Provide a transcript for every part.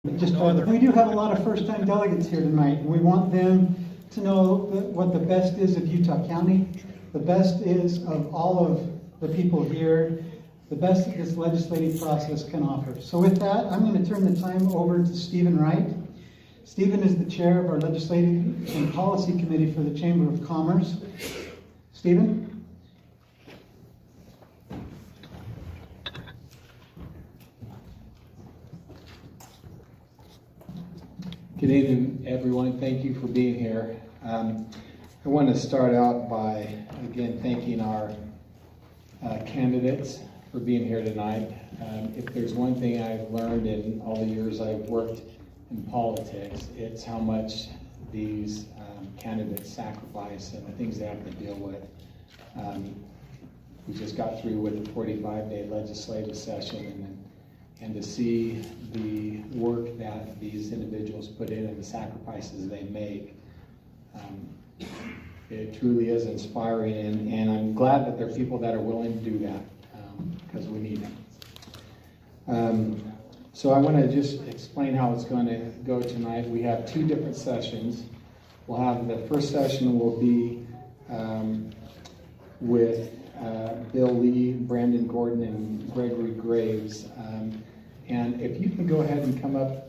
We do have a lot of first-time delegates here tonight, and we want them to know what the best is of Utah County, the best is of all of the people here, the best that this legislative process can offer. So with that, I'm going to turn the time over to Stephen Wright. Stephen is the chair of our Legislative and Policy Committee for the Chamber of Commerce. Stephen? Good evening, everyone. Thank you for being here. I want to start out by, again, thanking our candidates for being here tonight. If there's one thing I've learned in all the years I've worked in politics, it's how much these candidates sacrifice and the things they have to deal with. We just got through with the 45-day legislative session, and to see the work that these individuals put in and the sacrifices they make, it truly is inspiring, and I'm glad that there are people that are willing to do that, because we need them. So I want to just explain how it's going to go tonight. We have two different sessions. We'll have the first session will be with Bill Lee, Brandon Gordon, and Gregory Graves. And if you can go ahead and come up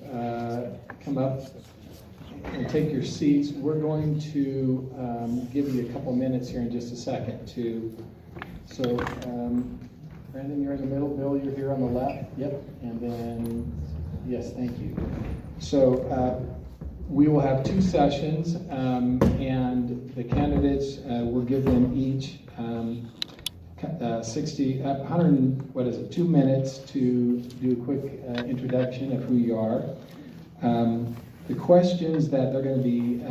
and take your seats, we're going to give you a couple minutes here in just a second so Brandon, you're in the middle, Bill, you're here on the left, yep, and then, yes, thank you. So we will have two sessions, and the candidates, we'll give them each 2 minutes to do a quick introduction of who you are. The questions that they're going to be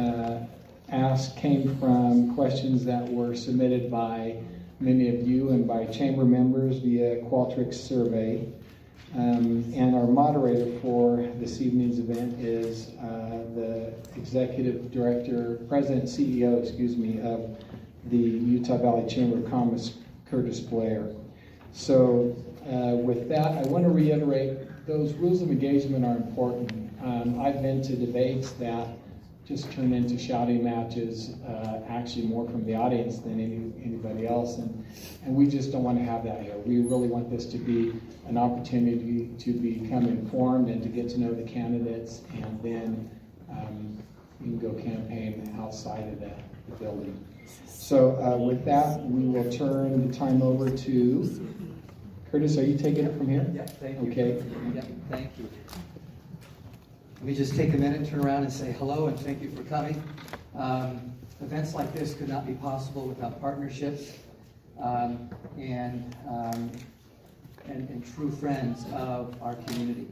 asked came from questions that were submitted by many of you and by chamber members via Qualtrics survey. And our moderator for this evening's event is the executive director, president, CEO, of the Utah Valley Chamber of Commerce, Curtis Blair. So with that, I want to reiterate those rules of engagement are important. I've been to debates that just turn into shouting matches, actually more from the audience than anybody else, and we just don't want to have that here. We really want this to be an opportunity to become informed and to get to know the candidates, and then you can go campaign outside of the building. So with that, we will turn the time over to Curtis. Are you taking it from here? Yeah, thank you. Okay. Yeah, thank you. Let me just take a minute, turn around and say hello and thank you for coming. Events like this could not be possible without partnerships and true friends of our community.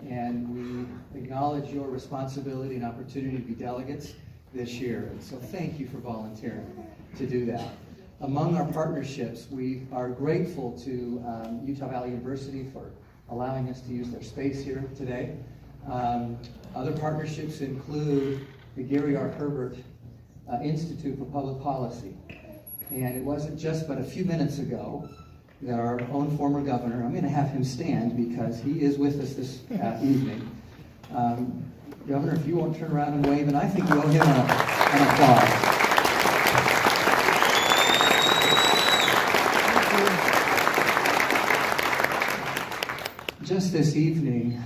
And we acknowledge your responsibility and opportunity to be delegates this year. And so thank you for volunteering to do that. Among our partnerships, we are grateful to Utah Valley University for allowing us to use their space here today. Other partnerships include the Gary R. Herbert Institute for Public Policy. And it wasn't just but a few minutes ago that our own former governor, I'm going to have him stand because he is with us this evening. Governor, if you won't turn around and wave, and I think you owe him an applause. Just this evening,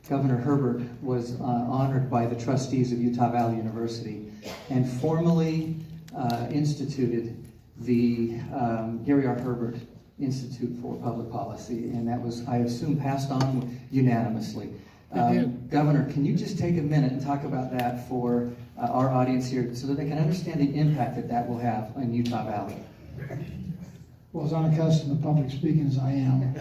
Governor Herbert was honored by the trustees of Utah Valley University and formally instituted the Gary R. Herbert Institute for Public Policy, and that was, I assume, passed on unanimously. Governor, can you just take a minute and talk about that for our audience here so that they can understand the impact that that will have on Utah Valley? Well, as unaccustomed to public speaking as I am,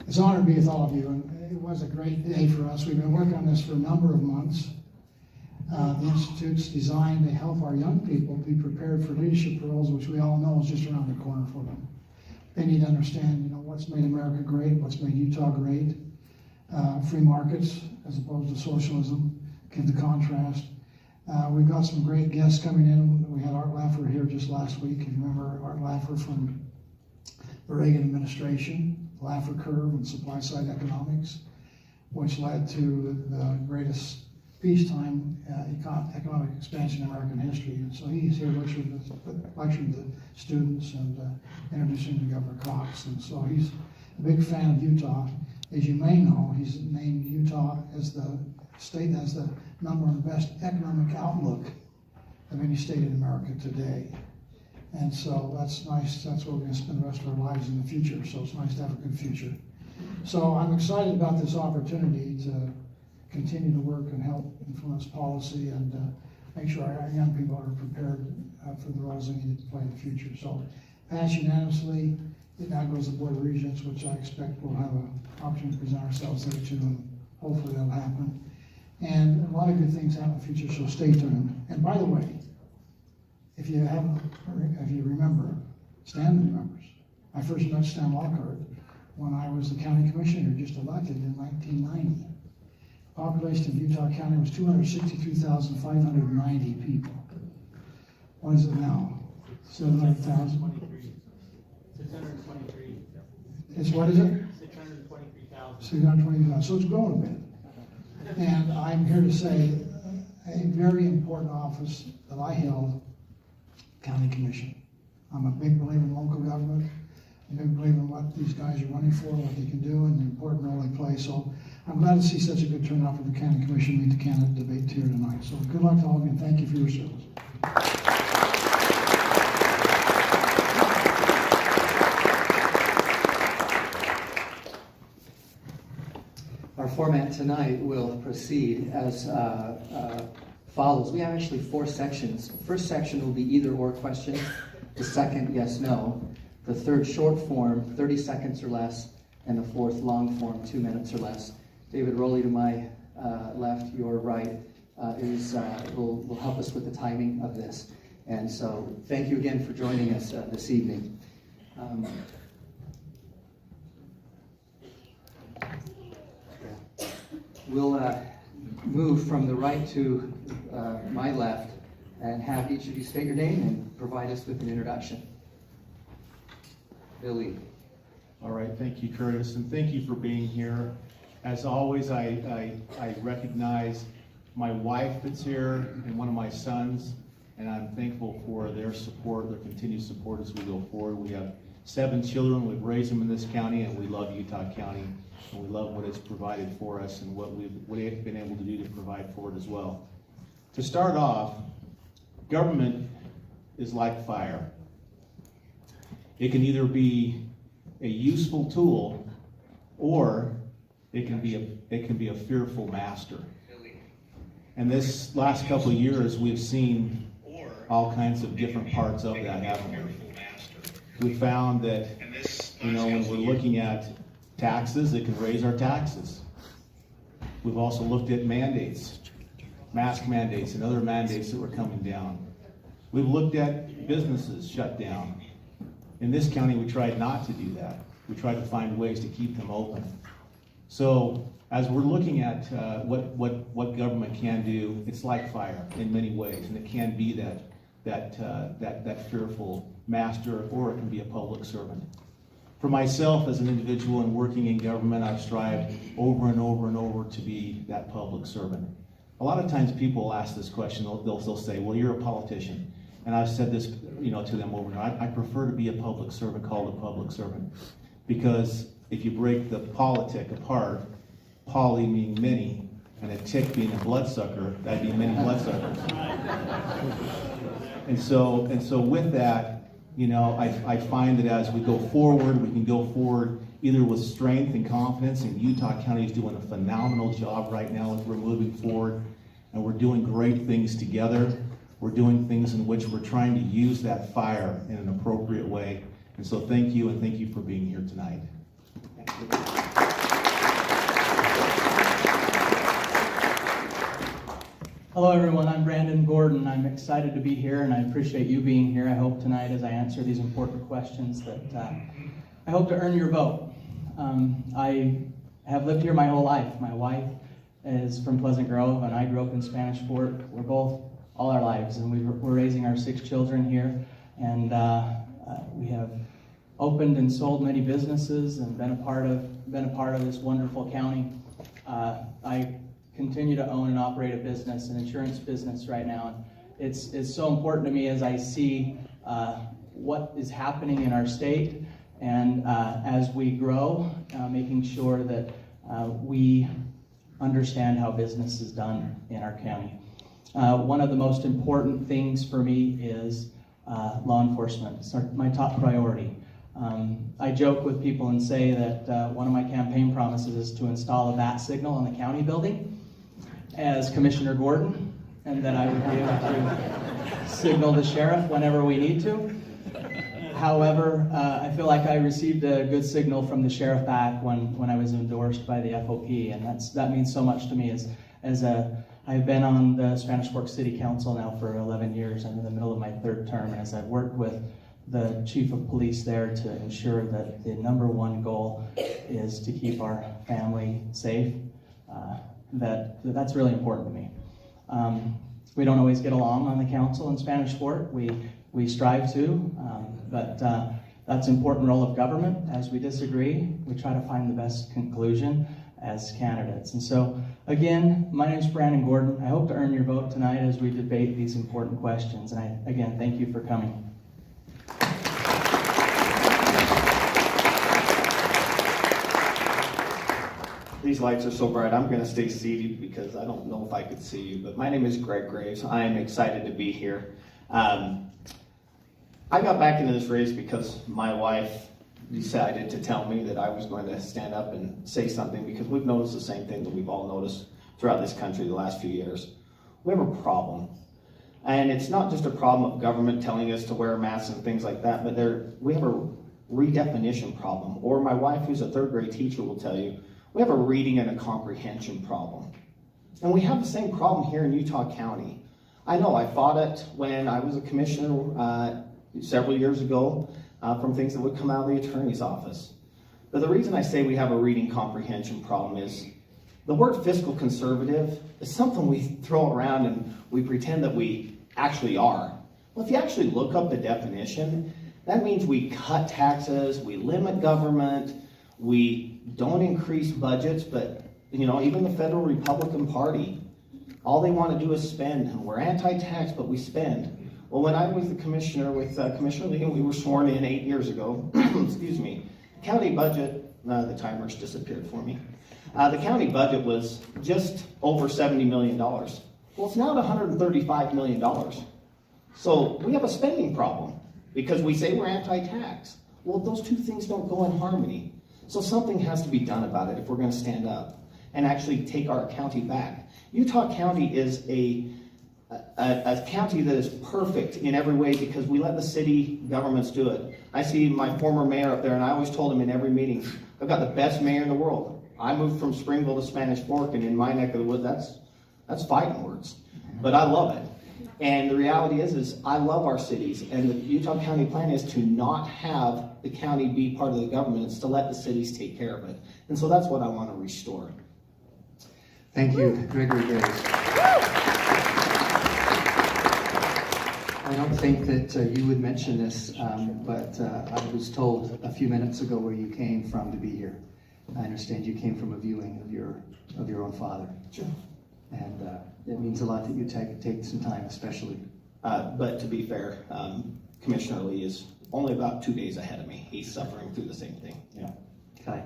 it's an honor to be with all of you, and it was a great day for us. We've been working on this for a number of months. The Institute's designed to help our young people be prepared for leadership roles, which we all know is just around the corner for them. They need to understand, what's made America great, what's made Utah great, free markets as opposed to socialism, give the contrast. We've got some great guests coming in. We had Art Laffer here just last week. If you remember Art Laffer from the Reagan administration, Laffer curve and supply side economics. which led to the greatest peacetime economic expansion in American history. And so he's here lecturing the students and introducing to Governor Cox. And so he's a big fan of Utah. As you may know, he's named Utah as the state that has the number one best economic outlook of any state in America today. And so that's nice. That's where we're going to spend the rest of our lives in the future. So it's nice to have a good future. So I'm excited about this opportunity to continue to work and help influence policy and make sure our young people are prepared for the roles they need to play in the future. So passed unanimously. It now goes to the Board of Regents, which I expect we'll have an opportunity to present ourselves there too, and hopefully that'll happen. And a lot of good things happen in the future, so stay tuned. And by the way, if you remember, Stan remembers. I first met Stan Lockhart when I was the county commissioner, just elected in 1990. Population of Utah County was 263,590 people. What is it now? 700,000? 623. It's what is it? 623,000. 623,000. So it's grown a bit. And I'm here to say a very important office that I held, County Commission. I'm a big believer in local government. I'm a big believer in what these guys are running for, what they can do, and the important role they play. So I'm glad to see such a good turnout for the County Commission to meet the candidate debate here tonight. So good luck to all of you, and thank you for your service. Our format tonight will proceed as follows. We have actually 4 sections. The first section will be either or questions. The second, yes, no. The third, short form, 30 seconds or less. And the fourth, long form, 2 minutes or less. David Rowley to my left, your right, will help us with the timing of this. And so thank you again for joining us this evening. We'll move from the right to my left and have each of you state your name and provide us with an introduction. Billy. All right, thank you, Curtis, and thank you for being here. As always, I recognize my wife that's here and one of my sons, and I'm thankful for their support, their continued support as we go forward. We have 7 children. We've raised them in this county, and we love Utah County, and we love what it's provided for us and what we've been able to do to provide for it as well. To start off, government is like fire. It can either be a useful tool, or it can be a fearful master. And this last couple of years, we've seen all kinds of different parts of that, haven't we? We found that, when we're looking at taxes, it can raise our taxes. We've also looked at mandates, mask mandates and other mandates that were coming down. We've looked at businesses shut down. In this county, we tried not to do that. We tried to find ways to keep them open. So as we're looking at what government can do, it's like fire in many ways, and it can be that fearful master, or it can be a public servant. For myself as an individual and working in government, I've strived over and over and over to be that public servant. A lot of times people ask this question, they'll say, well, you're a politician. And I've said this, to them over and over. I prefer to be a public servant called a public servant, because if you break the politic apart, poly meaning many, and a tick being a bloodsucker, that'd be many bloodsuckers. And so with that, I find that as we go forward, we can go forward either with strength and confidence, and Utah County is doing a phenomenal job right now as we're moving forward, and we're doing great things together. We're doing things in which we're trying to use that fire in an appropriate way. And so thank you, and thank you for being here tonight. Hello everyone, I'm Brandon Gordon. I'm excited to be here, and I appreciate you being here. I hope tonight, as I answer these important questions, that I hope to earn your vote. I have lived here my whole life. My wife is from Pleasant Grove, and I grew up in Spanish Fort. We're both all our lives, and we're raising our 6 children here, and we have opened and sold many businesses and been a part of this wonderful county. continue to own and operate a business, an insurance business right now. And it's so important to me as I see what is happening in our state, and as we grow, making sure that we understand how business is done in our county. One of the most important things for me is law enforcement. It's my top priority. I joke with people and say that one of my campaign promises is to install a bat signal on the county building as Commissioner Gordon, and that I would be able to signal the sheriff whenever we need to. However, I feel like I received a good signal from the sheriff back when I was endorsed by the FOP, and that means so much to me. I've been on the Spanish Fork City Council now for 11 years. I'm in the middle of my 3rd term, and as I've worked with the chief of police there to ensure that the #1 goal is to keep our family safe, that's really important to me. We don't always get along on the council in Spanish Fork. We strive to, but that's an important role of government. As we disagree, we try to find the best conclusion as candidates. And so, again, my name is Brandon Gordon. I hope to earn your vote tonight as we debate these important questions. And again, thank you for coming. These lights are so bright, I'm going to stay seated because I don't know if I could see you. But my name is Greg Graves. I am excited to be here. I got back into this race because my wife decided to tell me that I was going to stand up and say something, because we've noticed the same thing that we've all noticed throughout this country the last few years. We have a problem. And it's not just a problem of government telling us to wear masks and things like that, but we have a redefinition problem. Or my wife, who's a 3rd grade teacher, will tell you, we have a reading and a comprehension problem. And we have the same problem here in Utah County. I know I fought it when I was a commissioner several years ago from things that would come out of the attorney's office. But the reason I say we have a reading comprehension problem is the word fiscal conservative is something we throw around and we pretend that we actually are. Well, if you actually look up the definition, that means we cut taxes, we limit government, we don't increase budgets, but even the federal Republican Party, all they want to do is spend, and we're anti-tax, but we spend. Well, when I was the commissioner with Commissioner Lee, and we were sworn in 8 years ago, excuse me, county budget, the timer's disappeared for me. The county budget was just over $70 million. Well, it's now at $135 million. So we have a spending problem because we say we're anti-tax. Well, those two things don't go in harmony. So something has to be done about it if we're going to stand up and actually take our county back. Utah County is a county that is perfect in every way because we let the city governments do it. I see my former mayor up there, and I always told him in every meeting, I've got the best mayor in the world. I moved from Springville to Spanish Fork, and in my neck of the woods, that's fighting words. But I love it. And the reality is I love our cities, and the Utah County plan is to not have the county be part of the government. It's to let the cities take care of it. And so that's what I want to restore. Thank you, Gregory Graves. I don't think that you would mention this, but I was told a few minutes ago where you came from to be here. I understand you came from a viewing of your own father. Sure. And it means a lot that you take some time, especially. But to be fair, Commissioner Lee is only about 2 days ahead of me. He's suffering through the same thing. Yeah. Okay.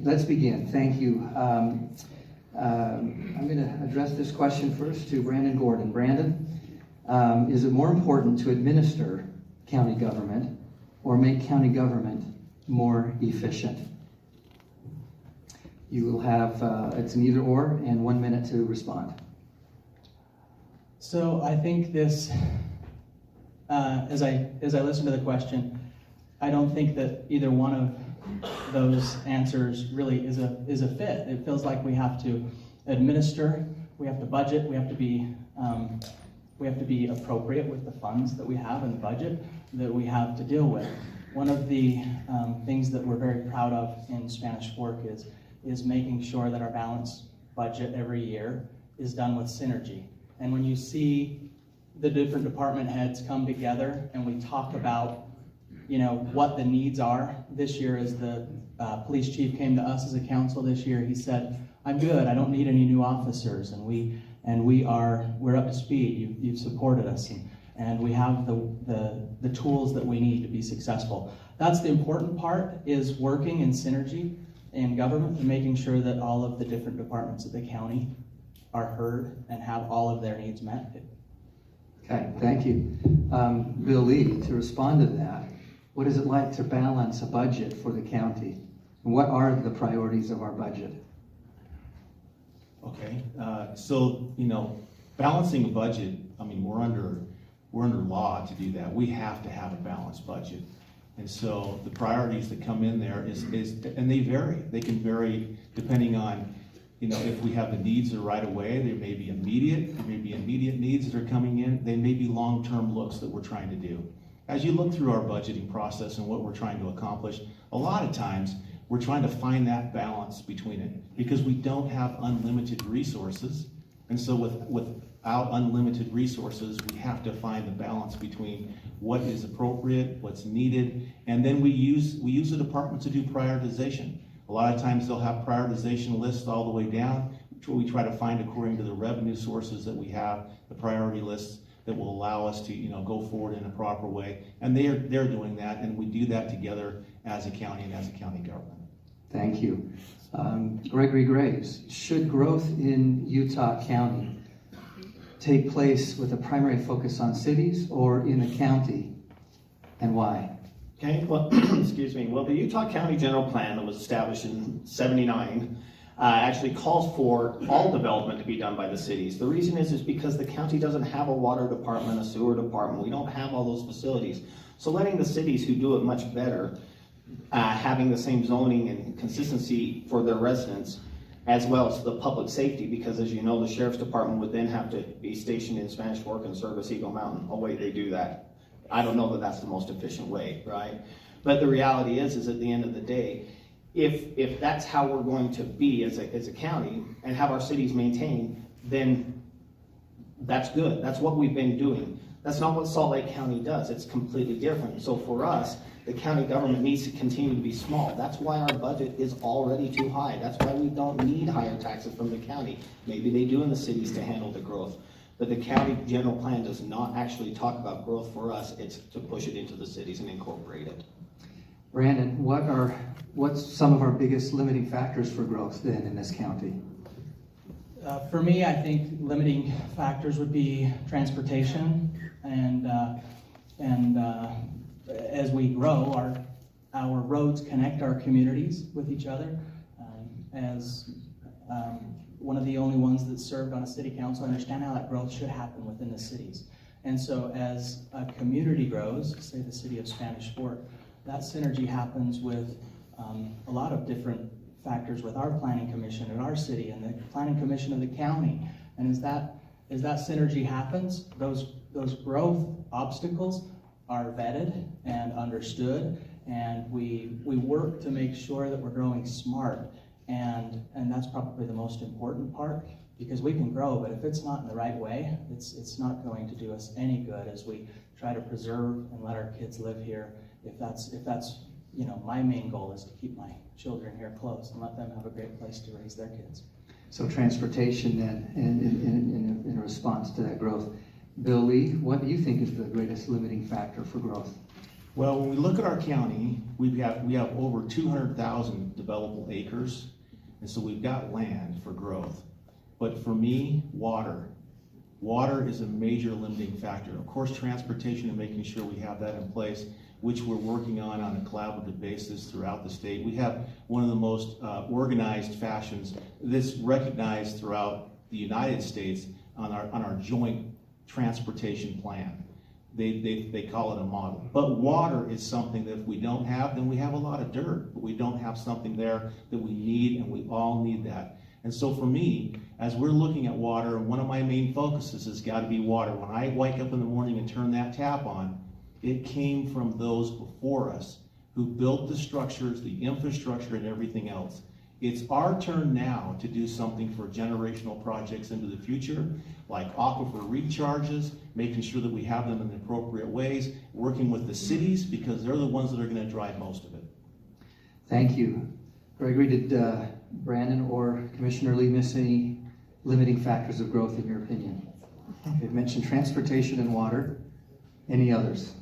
Let's begin. Thank you. I'm going to address this question first to Brandon Gordon. Brandon, is it more important to administer county government or make county government more efficient? You will have, it's an either or, and 1 minute to respond. So I think this, as I listen to the question, I don't think that either one of those answers really is a fit. It feels like we have to administer, we have to budget, we have to be appropriate with the funds that we have in the budget that we have to deal with. One of the things that we're very proud of in Spanish Fork is making sure that our balanced budget every year is done with synergy. And when you see the different department heads come together and we talk about, what the needs are, this year is the police chief came to us as a council this year. He said, "I'm good. I don't need any new officers," and we're up to speed. You've supported us, and we have the tools that we need to be successful. That's the important part, is working in synergy in government and making sure that all of the different departments of the county are heard and have all of their needs met. Okay, thank you. Bill Lee, to respond to that, what is it like to balance a budget for the county? And what are the priorities of our budget? Okay, so, balancing a budget, I mean, we're under law to do that. We have to have a balanced budget. And so the priorities that come in there and they vary. They can vary depending on, if we have the needs that are right away. There may be immediate needs that are coming in. They may be long-term looks that we're trying to do. As you look through our budgeting process and what we're trying to accomplish, a lot of times we're trying to find that balance between it, because we don't have unlimited resources. And so without unlimited resources, we have to find the balance between what is appropriate, what's needed, and then we use the department to do prioritization. A lot of times they'll have prioritization lists all the way down, which we try to find according to the revenue sources that we have, the priority lists that will allow us to go forward in a proper way. And they're doing that, and we do that together as a county and as a county government. Thank you. Gregory Graves, should growth in Utah County take place with a primary focus on cities or in the county, and why? Okay, well, excuse me. Well, the Utah County General Plan that was established in '79 actually calls for all development to be done by the cities. The reason is because the county doesn't have a water department, a sewer department. We don't have all those facilities. So letting the cities who do it much better, having the same zoning and consistency for their residents, as well as the public safety, because as you know, the sheriff's department would then have to be stationed in Spanish Fork and service Eagle Mountain. Oh wait, they do that. I don't know that that's the most efficient way, right? But the reality is at the end of the day, if that's how we're going to be as a county and have our cities maintained, then that's good. That's what we've been doing. That's not what Salt Lake County does. It's completely different. So for us, the county government needs to continue to be small. That's why our budget is already too high. That's why we don't need higher taxes from the county. Maybe they do in the cities to handle the growth. But the county general plan does not actually talk about growth for us. It's to push it into the cities and incorporate it. Brandon, what's some of our biggest limiting factors for growth then in this county? For me, I think limiting factors would be transportation, and as we grow, our roads connect our communities with each other. As one of the only ones that served on a city council, I understand how that growth should happen within the cities. And so as a community grows, say the city of Spanish Fork, that synergy happens with a lot of different factors with our planning commission in our city and the planning commission of the county. And as that synergy happens, those growth obstacles are vetted and understood, and we work to make sure that we're growing smart. And that's probably the most important part, because we can grow, but if it's not in the right way, it's not going to do us any good as we try to preserve and let our kids live here. If that's my main goal is to keep my children here close and let them have a great place to raise their kids. So transportation then, in response to that growth. Bill Lee, what do you think is the greatest limiting factor for growth? Well, when we look at our county, we have over 200,000 developable acres, and so we've got land for growth. But for me, water is a major limiting factor. Of course, transportation and making sure we have that in place, which we're working on a collaborative basis throughout the state. We have one of the most organized fashions that's recognized throughout the United States on our joint transportation plan. They call it a model. But water is something that if we don't have, then we have a lot of dirt, but we don't have something there that we need, and we all need that. And so for me, as we're looking at water, one of my main focuses has got to be water. When I wake up in the morning and turn that tap on, it came from those before us who built the structures, the infrastructure, and everything else. It's our turn now to do something for generational projects into the future, like aquifer recharges, making sure that we have them in the appropriate ways, working with the cities, because they're the ones that are going to drive most of it. Thank you. Gregory, did Brandon or Commissioner Lee miss any limiting factors of growth in your opinion? You've mentioned transportation and water. Any others?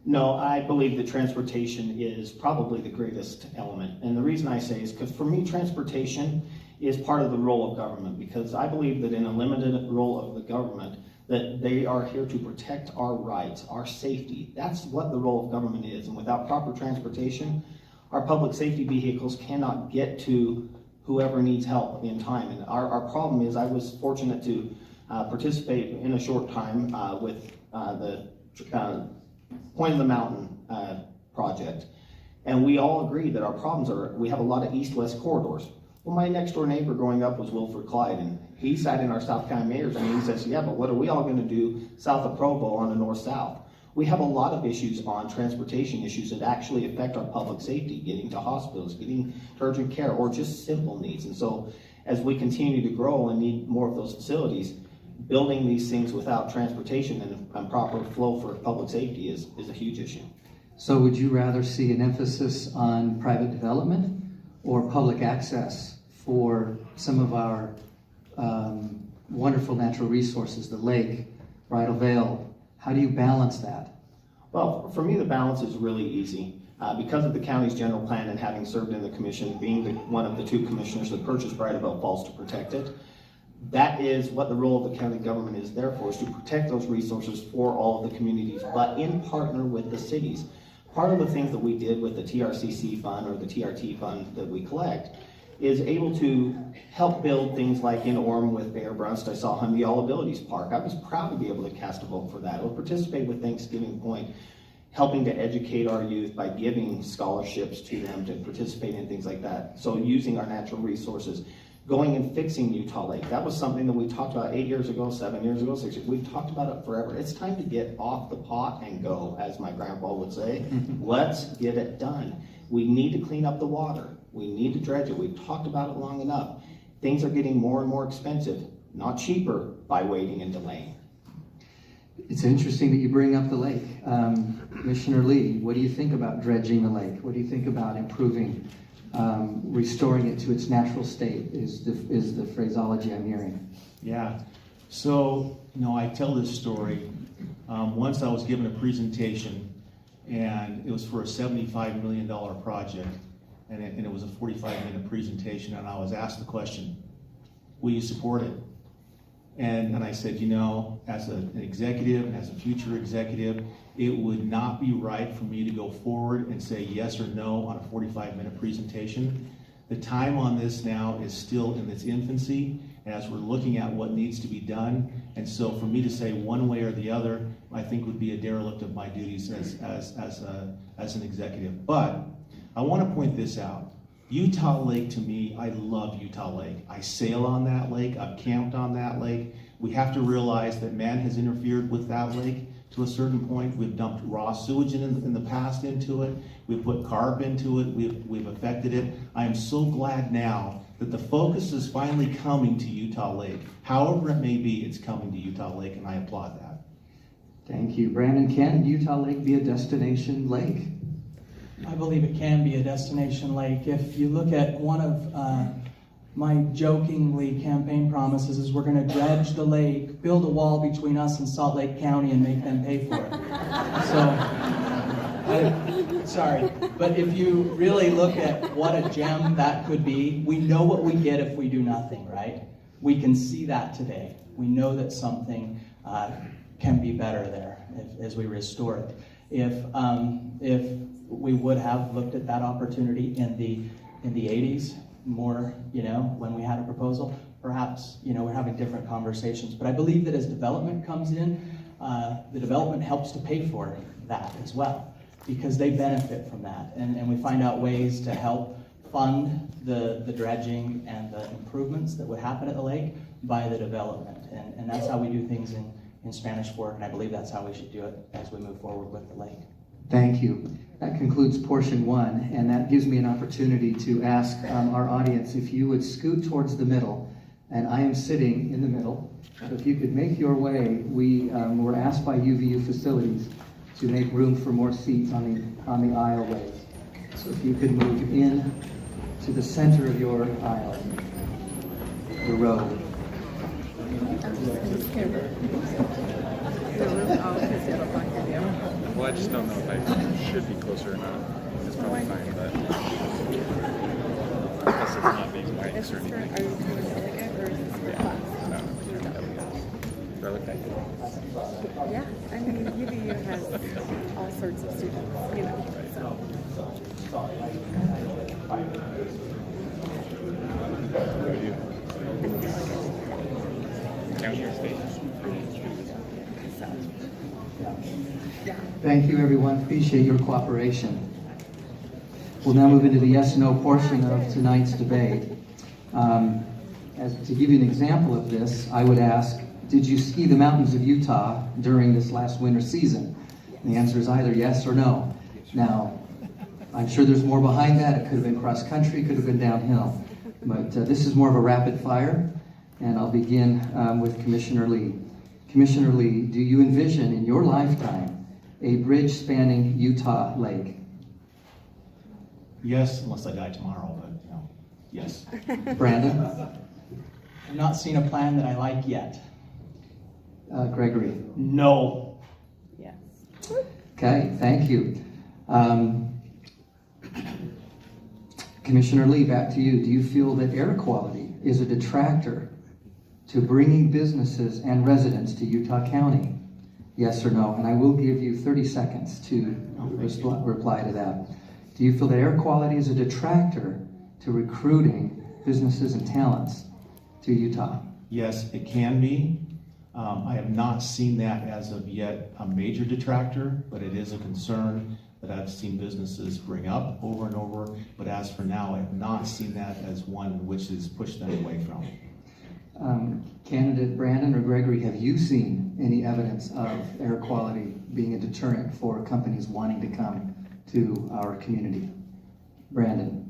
No, I believe that transportation is probably the greatest element. And the reason I say is because for me, transportation is part of the role of government, because I believe that in a limited role of the government, that they are here to protect our rights, our safety. That's what the role of government is. And without proper transportation, our public safety vehicles cannot get to whoever needs help in time. And our problem is, I was fortunate to participate in a short time with the Point of the Mountain project. And we all agree that our problems are, we have a lot of east-west corridors. Well, my next door neighbor growing up was Wilford Clyde, and he sat in our South County mayor's meeting and he says, yeah, but what are we all going to do south of Provo on the north-south? We have a lot of issues on transportation issues that actually affect our public safety, getting to hospitals, getting to urgent care, or just simple needs. And so as we continue to grow and need more of those facilities, building these things without transportation and proper flow for public safety is a huge issue. So would you rather see an emphasis on private development or public access for some of our wonderful natural resources, the lake, Bridal Veil? How do you balance that? Well, for me, the balance is really easy. Because of the county's general plan and having served in the commission, being one of the two commissioners that purchased Bridal Veil Falls to protect it, that is what the role of the county government is there for, is to protect those resources for all of the communities, but in partner with the cities. Part of the things that we did with the TRCC fund or the TRT fund that we collect is able to help build things like in Orem with Bear Brunst. I saw Humvee All Abilities Park. I was proud to be able to cast a vote for that, or participate with Thanksgiving Point, helping to educate our youth by giving scholarships to them to participate in things like that. So using our natural resources, going and fixing Utah Lake. That was something that we talked about 8 years ago, 7 years ago, 6 years. We've talked about it forever. It's time to get off the pot and go, as my grandpa would say. Let's get it done. We need to clean up the water. We need to dredge it. We've talked about it long enough. Things are getting more and more expensive, not cheaper by waiting and delaying. It's interesting that you bring up the lake. Commissioner Lee, what do you think about dredging the lake? What do you think about improving, restoring it to its natural state, is the phraseology I'm hearing? Yeah, so, I tell this story. Once I was given a presentation, and it was for a $75 million project, and it was a 45-minute presentation, and I was asked the question, will you support it? And I said, as an executive and as a future executive, it would not be right for me to go forward and say yes or no on a 45-minute presentation. The time on this now is still in its infancy as we're looking at what needs to be done. And so for me to say one way or the other, I think would be a derelict of my duties as an executive. But I want to point this out. Utah Lake, to me, I love Utah Lake. I sail on that lake. I've camped on that lake. We have to realize that man has interfered with that lake to a certain point. We've dumped raw sewage in the past into it. We've put carp into it. We've affected it. I am so glad now that the focus is finally coming to Utah Lake. However it may be, it's coming to Utah Lake, and I applaud that. Thank you. Brandon, can Utah Lake be a destination lake? I believe it can be a destination lake. If you look at one of my jokingly campaign promises is we're going to dredge the lake, build a wall between us and Salt Lake County and make them pay for it. Sorry, but if you really look at what a gem that could be, we know what we get if we do nothing, right? We can see that today. We know that something can be better there as we restore it. If we would have looked at that opportunity in the 80s more, when we had a proposal, perhaps, we're having different conversations. But I believe that as development comes in, the development helps to pay for that as well, because they benefit from that. And we find out ways to help fund the dredging and the improvements that would happen at the lake by the development. And that's how we do things in Spanish Fork, and I believe that's how we should do it as we move forward with the lake. Thank you. That concludes portion one, and that gives me an opportunity to ask our audience if you would scoot towards the middle, and I am sitting in the middle. So if you could make your way, we were asked by UVU Facilities to make room for more seats on the aisleways. So if you could move in to the center of your aisle, the row. Well, I just don't know if I should be closer or not. It's probably fine, but I guess it's not being mics or anything. Are you doing delegate or is this for class? No, do I look like Yeah, I mean, UVU has all sorts of students, you know, so. What do you do? I'm a delegate. County or state? So, yeah. Thank you, everyone. Appreciate your cooperation. We'll now move into the yes/no portion of tonight's debate. To give you an example of this, I would ask, did you ski the mountains of Utah during this last winter season? And the answer is either yes or no. Now, I'm sure there's more behind that. It could have been cross-country, could have been downhill. But this is more of a rapid fire, and I'll begin with Commissioner Lee. Commissioner Lee, do you envision in your lifetime a bridge spanning Utah Lake? Yes, unless I die tomorrow, but, you know, yes. Brandon? I've not seen a plan that I like yet. Gregory? No. Yes. Okay, thank you. Commissioner Lee, back to you. Do you feel that air quality is a detractor to bringing businesses and residents to Utah County? Yes or no? And I will give you 30 seconds to reply to that. Do you feel that air quality is a detractor to recruiting businesses and talents to Utah? Yes, it can be. I have not seen that as of yet a major detractor, but it is a concern that I've seen businesses bring up over and over. But as for now, I have not seen that as one which has pushed them away from it. Candidate Brandon or Gregory, have you seen any evidence of air quality being a deterrent for companies wanting to come to our community? Brandon.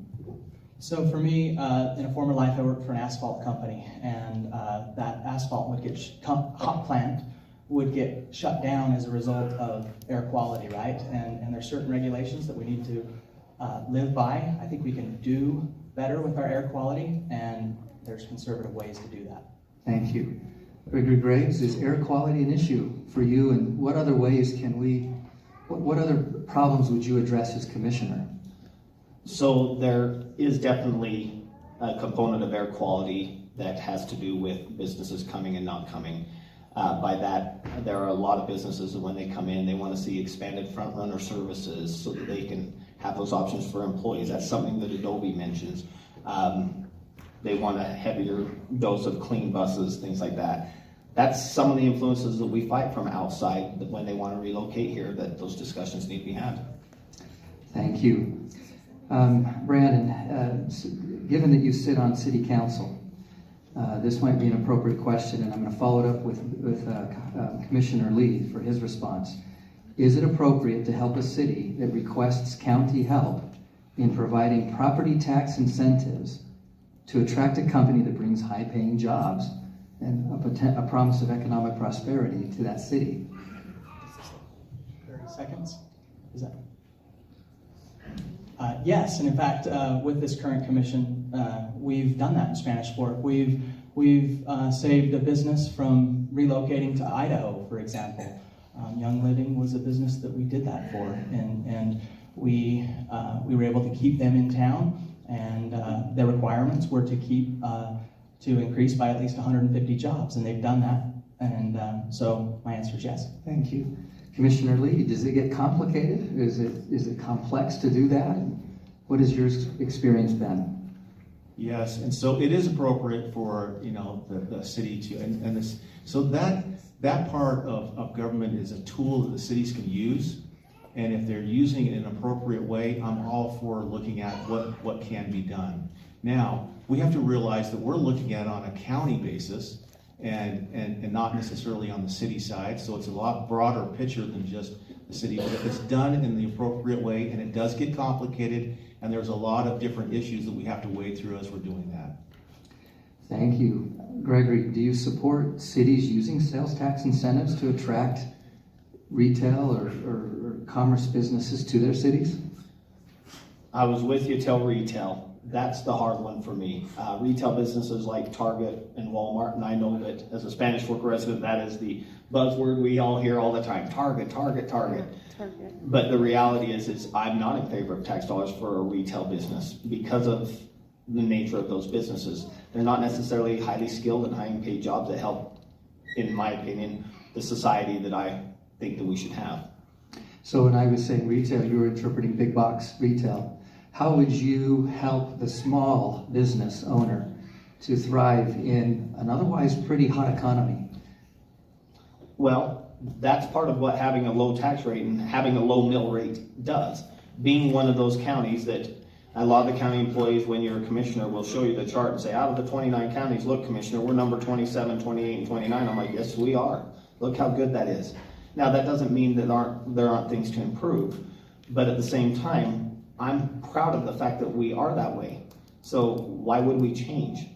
So for me, in a former life, I worked for an asphalt company, and that asphalt would get hot plant would get shut down as a result of air quality, right? And there's certain regulations that we need to live by. I think we can do better with our air quality, and there's conservative ways to do that. Thank you. Gregory Graves, is air quality an issue for you, and what other ways can what other problems would you address as commissioner? So there is definitely a component of air quality that has to do with businesses coming and not coming. By that, there are a lot of businesses that when they come in, they want to see expanded front runner services so that they can have those options for employees. That's something that Adobe mentions. They want a heavier dose of clean buses, things like that. That's some of the influences that we fight from outside, that when they want to relocate here, that those discussions need to be had. Thank you. Brandon, given that you sit on City Council, this might be an appropriate question, and I'm going to follow it up with Commissioner Lee for his response. Is it appropriate to help a city that requests county help in providing property tax incentives to attract a company that brings high-paying jobs and a promise of economic prosperity to that city? 30 seconds? Is that? Yes, and in fact, with this current commission, we've done that in Spanish Fork. We've saved a business from relocating to Idaho, for example. Young Living was a business that we did that for, and we were able to keep them in town, and their requirements were to increase by at least 150 jobs, and they've done that, and so my answer is yes. Thank you. Commissioner Lee, does it get complicated? Is it complex to do that? What has your experience been? Yes, and so it is appropriate for the city to and this. So that part of government is a tool that the cities can use, and if they're using it in an appropriate way, I'm all for looking at what can be done. Now we have to realize that we're looking at it on a county basis. And not necessarily on the city side, so it's a lot broader picture than just the city. But if it's done in the appropriate way, and it does get complicated, and there's a lot of different issues that we have to wade through as we're doing that. Thank you. Gregory, do you support cities using sales tax incentives to attract retail or commerce businesses to their cities? I was with you till retail. That's the hard one for me. Retail businesses like Target and Walmart, and I know that as a Spanish Fork resident, that is the buzzword we all hear all the time. Target, Target, Target. Target. But the reality is I'm not in favor of tax dollars for a retail business because of the nature of those businesses. They're not necessarily highly skilled and highly paid jobs that help, in my opinion, the society that I think that we should have. So when I was saying retail, you were interpreting big box retail. How would you help the small business owner to thrive in an otherwise pretty hot economy? Well, that's part of what having a low tax rate and having a low mill rate does. Being one of those counties that a lot of the county employees, when you're a commissioner, will show you the chart and say, out of the 29 counties, look, Commissioner, we're number 27, 28, and 29. I'm like, yes, we are. Look how good that is. Now, that doesn't mean that there aren't things to improve, but at the same time, I'm proud of the fact that we are that way. So why would we change?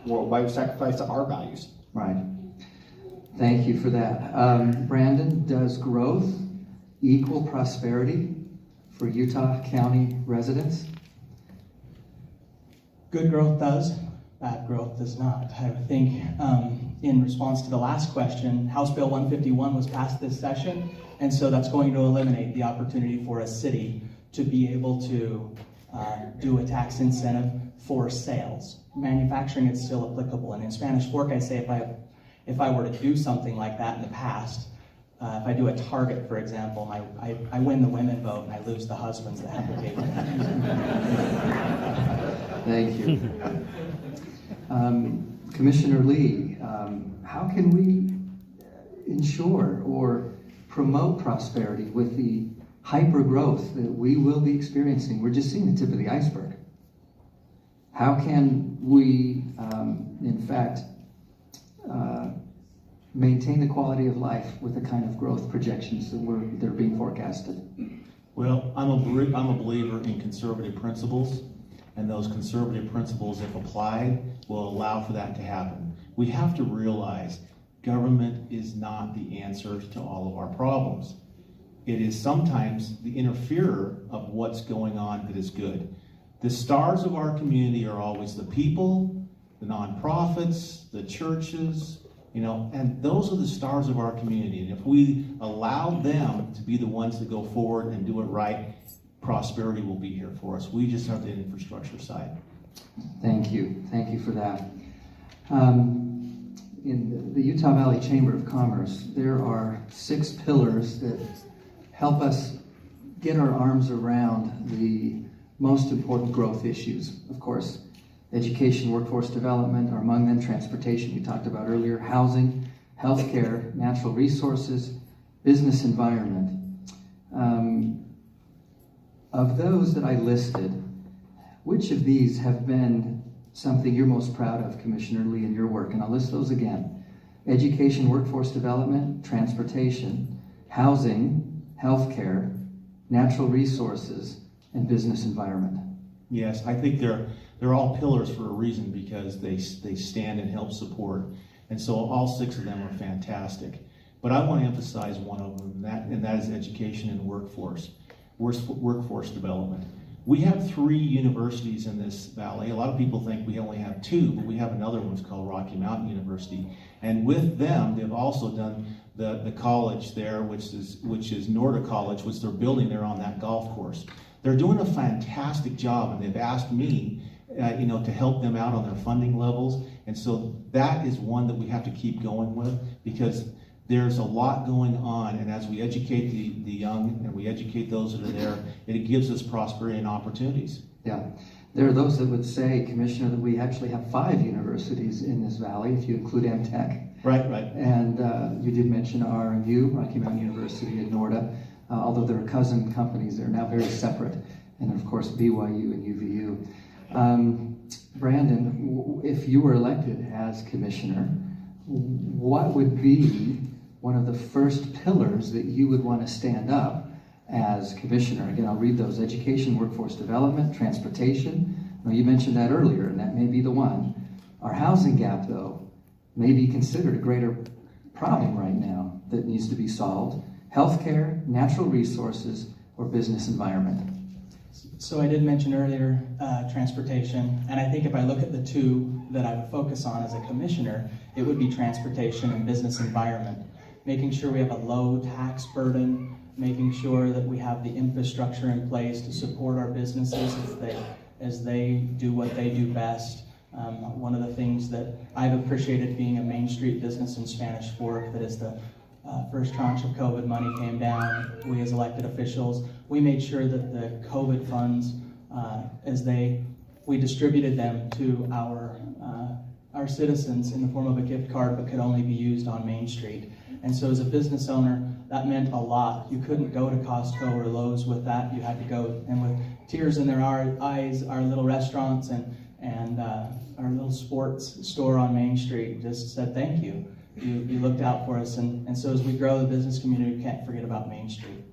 Or why sacrifice our values? Right. Thank you for that. Brandon, does growth equal prosperity for Utah County residents? Good growth does, bad growth does not. I think in response to the last question, House Bill 151 was passed this session, and so that's going to eliminate the opportunity for a city to be able to do a tax incentive for sales. Manufacturing is still applicable, and in Spanish Fork, I say if I were to do something like that in the past, if I do a Target, for example, I win the women vote and I lose the husbands that have to pay for that. Thank you. Commissioner Lee, how can we ensure or promote prosperity with the hyper growth that we will be experiencing? We're just seeing the tip of the iceberg. How can we, in fact, maintain the quality of life with the kind of growth projections that are being forecasted? Well, I'm a believer in conservative principles, and those conservative principles, if applied, will allow for that to happen. We have to realize government is not the answer to all of our problems. It is sometimes the interferer of what's going on that is good. The stars of our community are always the people, the nonprofits, the churches, and those are the stars of our community. And if we allow them to be the ones that go forward and do it right, prosperity will be here for us. We just have the infrastructure side. Thank you. Thank you for that. In the Utah Valley Chamber of Commerce, there are 6 pillars that help us get our arms around the most important growth issues. Of course, education, workforce development are among them, transportation we talked about earlier, housing, healthcare, natural resources, business environment. Of those that I listed, which of these have been something you're most proud of, Commissioner Lee, in your work? And I'll list those again. Education, workforce development, transportation, housing, healthcare, natural resources, and business environment. Yes, I think they're all pillars for a reason, because they stand and help support. And so all 6 of them are fantastic. But I want to emphasize one of them, and that is education and workforce development. We have 3 universities in this valley. A lot of people think we only have 2, but we have another one called Rocky Mountain University. And with them, they've also done the college there, which is Norda College, which they're building there on that golf course. They're doing a fantastic job, and they've asked me to help them out on their funding levels. And so that is one that we have to keep going with, because there's a lot going on, and as we educate the young and we educate those that are there, it gives us prosperity and opportunities. Yeah. There are those that would say, Commissioner, that we actually have 5 universities in this valley, if you include MTech. Right. And you did mention RMU, Rocky Mountain University, and Norda, although they're cousin companies, they're now very separate. And of course, BYU and UVU. Brandon, if you were elected as commissioner, what would be one of the first pillars that you would want to stand up as commissioner? Again, I'll read those: education, workforce development, transportation. Now, you mentioned that earlier, and that may be the one. Our housing gap, though, may be considered a greater problem right now that needs to be solved. Healthcare, natural resources, or business environment. So I did mention earlier transportation, and I think if I look at the two that I would focus on as a commissioner, it would be transportation and business environment. Making sure we have a low tax burden, making sure that we have the infrastructure in place to support our businesses as they do what they do best. One of the things that I've appreciated being a Main Street business in Spanish Fork, that as the first tranche of COVID money came down, we as elected officials, we made sure that the COVID funds, we distributed them to our citizens in the form of a gift card, but could only be used on Main Street. And so as a business owner, that meant a lot. You couldn't go to Costco or Lowe's with that. You had to go, and with tears in their eyes, our little restaurants and our little sports store on Main Street just said thank you. You looked out for us, and so as we grow the business community, we can't forget about Main Street.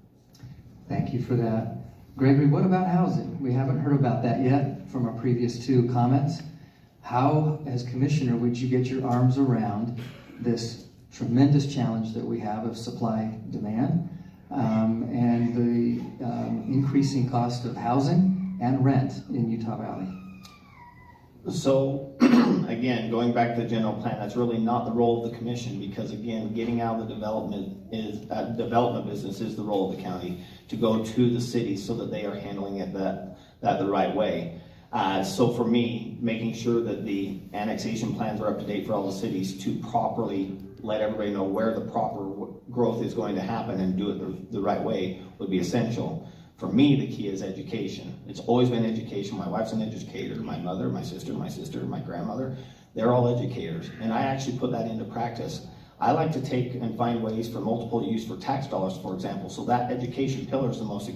Thank you for that. Gregory, what about housing? We haven't heard about that yet from our previous two comments. How, as commissioner, would you get your arms around this tremendous challenge that we have of supply-demand and the increasing cost of housing and rent in Utah Valley? So, again, going back to the general plan, that's really not the role of the commission, because again, getting out of the development business is the role of the county, to go to the cities so that they are handling it that the right way. So for me, making sure that the annexation plans are up to date for all the cities to properly let everybody know where the proper growth is going to happen and do it the right way would be essential. For me, the key is education. It's always been education. My wife's an educator. My mother, my sister, my grandmother, they're all educators. And I actually put that into practice. I like to take and find ways for multiple use for tax dollars, for example. So that education pillar is the most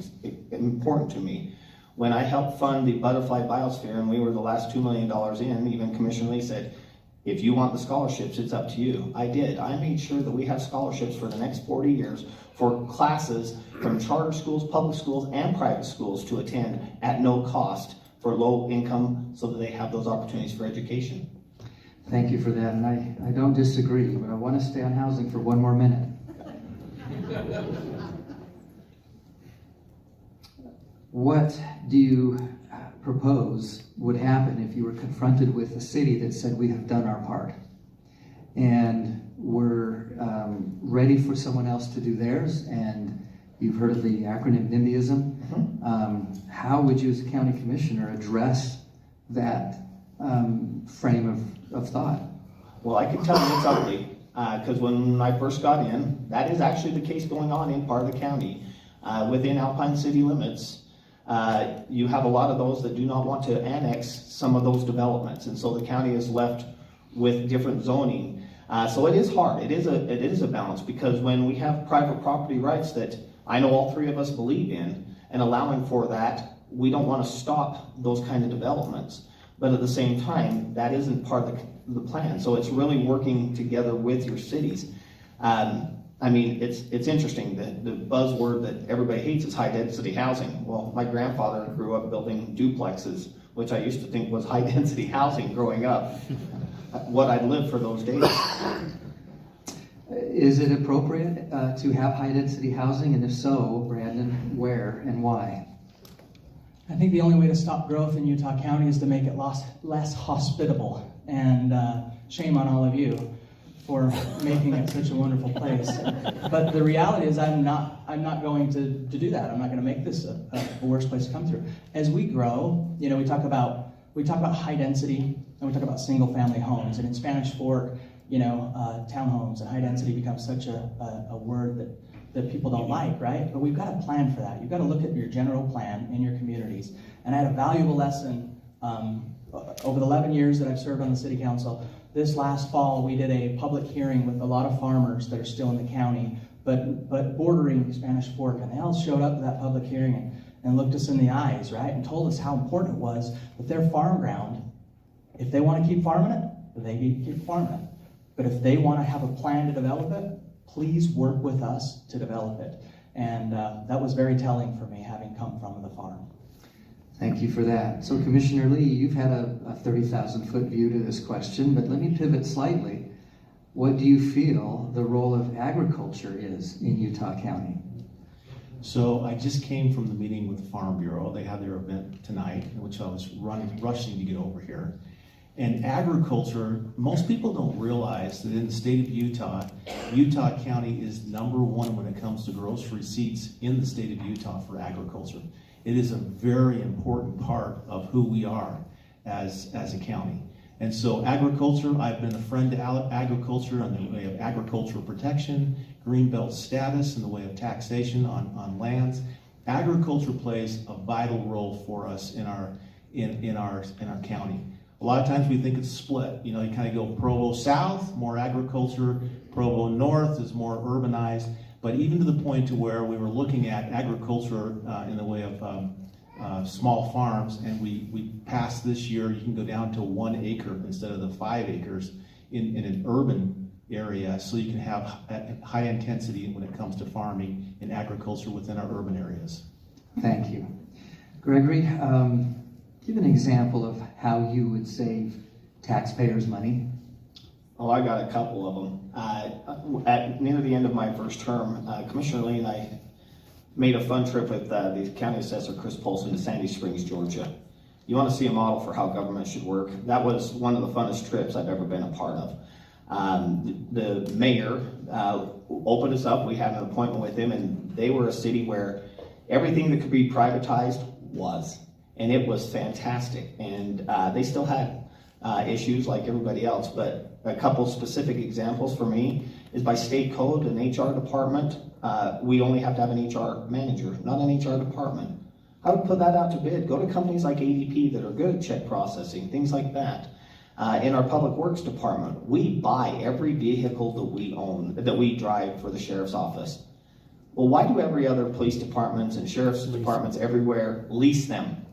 important to me. When I helped fund the Butterfly Biosphere, and we were the last $2 million in, even Commissioner Lee said, if you want the scholarships, it's up to you. I did. I made sure that we have scholarships for the next 40 years for classes from charter schools, public schools, and private schools to attend at no cost for low income, so that they have those opportunities for education. Thank you for that, and I don't disagree, but I want to stay on housing for one more minute. What do you propose would happen if you were confronted with a city that said, we have done our part, and we're ready for someone else to do theirs, and you've heard of the acronym NIMBYism? Mm-hmm. How would you as a county commissioner address that frame of thought? Well, I can tell you it's ugly, because when I first got in, that is actually the case going on in part of the county. Within Alpine city limits, you have a lot of those that do not want to annex some of those developments, and so the county is left with different zoning. So it is hard. It is a balance, because when we have private property rights that I know all three of us believe in, and allowing for that, we don't want to stop those kind of developments. But at the same time, that isn't part of the plan. So it's really working together with your cities. I mean, it's interesting. The buzzword that everybody hates is high density housing. Well, my grandfather grew up building duplexes, which I used to think was high density housing growing up. What I'd lived for those days. Is it appropriate to have high density housing? And if so, Brandon, where and why? I think the only way to stop growth in Utah County is to make it less hospitable. And shame on all of you for making it such a wonderful place. But the reality is I'm not going to do that. I'm not going to make this a worse place to come through. As we grow, you know, we talk about high density and we talk about single family homes. And in Spanish Fork, you know, townhomes and high density becomes such a word that people don't like, right? But we've got to plan for that. You've got to look at your general plan in your communities. And I had a valuable lesson over the 11 years that I've served on the city council. This last fall, we did a public hearing with a lot of farmers that are still in the county, but bordering Spanish Fork, and they all showed up to that public hearing and looked us in the eyes, right, and told us how important it was that their farm ground, if they want to keep farming it, they need to keep farming it. But if they want to have a plan to develop it, please work with us to develop it. And that was very telling for me, having come from the farm. Thank you for that. So Commissioner Lee, you've had a 30,000-foot view to this question, but let me pivot slightly. What do you feel the role of agriculture is in Utah County? So I just came from the meeting with the Farm Bureau. They had their event tonight, in which I was rushing to get over here. And agriculture, most people don't realize that in the state of Utah, Utah County is #1 when it comes to gross receipts in the state of Utah for agriculture. It is a very important part of who we are as a county. And so agriculture, I've been a friend to agriculture in the way of agricultural protection, greenbelt status in the way of taxation on lands. Agriculture plays a vital role for us in our county. A lot of times we think it's split. You know, you kind of go Provo South, more agriculture, Provo North is more urbanized, but even to the point to where we were looking at agriculture in the way of small farms, and we passed this year, you can go down to 1 acre instead of the 5 acres in an urban area, so you can have high intensity when it comes to farming and agriculture within our urban areas. Thank you. Gregory, give an example of how you would save taxpayers' money. Oh, I got a couple of them. Near the end of my first term, Commissioner Lee and I made a fun trip with the County Assessor Chris Polson to Sandy Springs, Georgia. You want to see a model for how government should work? That was one of the funnest trips I've ever been a part of. The mayor opened us up. We had an appointment with him, and they were a city where everything that could be privatized was, and it was fantastic. And they still had issues like everybody else, but a couple specific examples for me is by state code, an HR department, we only have to have an HR manager, not an HR department. I would put that out to bid. Go to companies like ADP that are good at check processing, things like that. In our public works department, we buy every vehicle that we own, that we drive for the sheriff's office. Well, why do every other police departments and sheriff's departments everywhere lease them?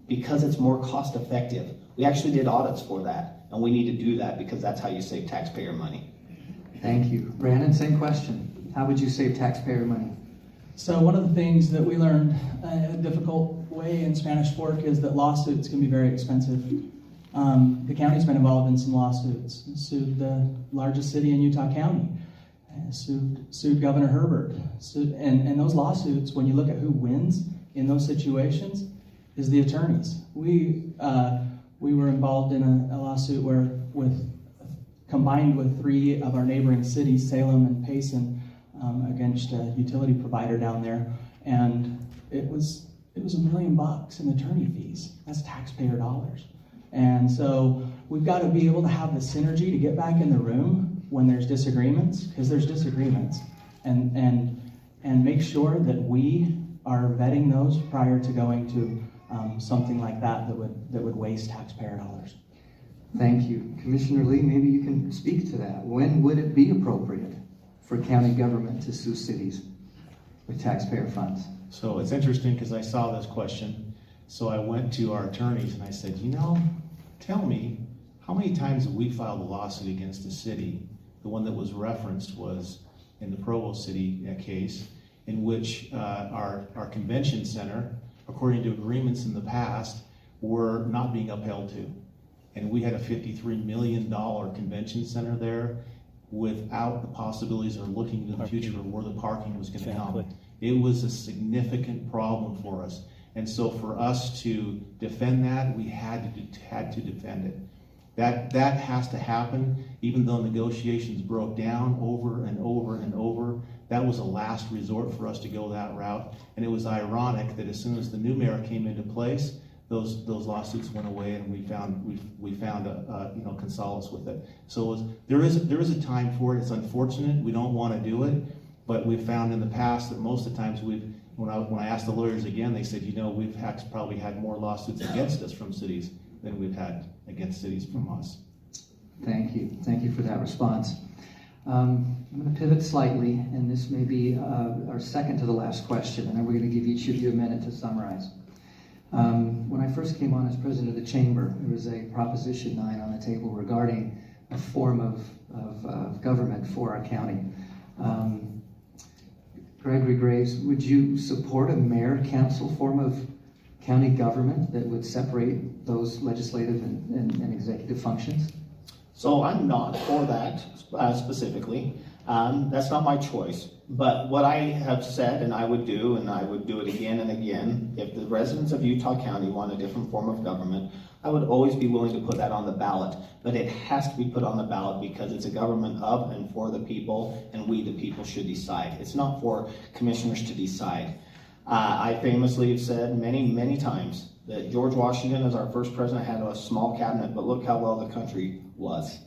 Because it's more cost effective. We actually did audits for that, and we need to do that because that's how you save taxpayer money. Thank you. Brandon, same question. How would you save taxpayer money? So one of the things that we learned a difficult way in Spanish Fork is that lawsuits can be very expensive. The county's been involved in some lawsuits. Sued the largest city in Utah County. Sued Governor Herbert. And those lawsuits, when you look at who wins in those situations, is the attorneys. We were involved in a lawsuit where, combined with 3 of our neighboring cities, Salem and Payson, against a utility provider down there, and it was $1 million in attorney fees. That's taxpayer dollars. And so we've got to be able to have the synergy to get back in the room when there's disagreements, because there's disagreements, and make sure that we are vetting those prior to going to something like that would waste taxpayer dollars. Thank you. Commissioner Lee, maybe you can speak to that. When would it be appropriate for county government to sue cities with taxpayer funds? So it's interesting because I saw this question. So I went to our attorneys and I said, you know, tell me, how many times have we filed a lawsuit against the city? The one that was referenced was in the Provo City case, in which our convention center, according to agreements in the past, were not being upheld to. And we had a $53 million convention center there without the possibilities of looking into the future of where the parking was going to come. It was a significant problem for us. And so for us to defend that, we had to defend it. That has to happen, even though negotiations broke down over and over and over. That was a last resort for us to go that route. And it was ironic that as soon as the new mayor came into place, those lawsuits went away, and we found a solace with it. So there is a time for it. It's unfortunate. We don't want to do it, but we've found in the past that most of the times when I asked the lawyers again, they said, we've probably had more lawsuits against us from cities than we've had against cities from us. Thank you. Thank you for that response. I'm going to pivot slightly, and this may be our second to the last question, and then we're going to give each of you a minute to summarize. When I first came on as president of the chamber, there was a Proposition 9 on the table regarding a form of government for our county. Gregory Graves, would you support a mayor-council form of county government that would separate those legislative and executive functions? So I'm not for that specifically. That's not my choice. But what I have said, and I would do it again and again, if the residents of Utah County want a different form of government, I would always be willing to put that on the ballot. But it has to be put on the ballot because it's a government of and for the people, and we the people should decide. It's not for commissioners to decide. I famously have said many, many times that George Washington, as our first president, had a small cabinet, but look how well the country was.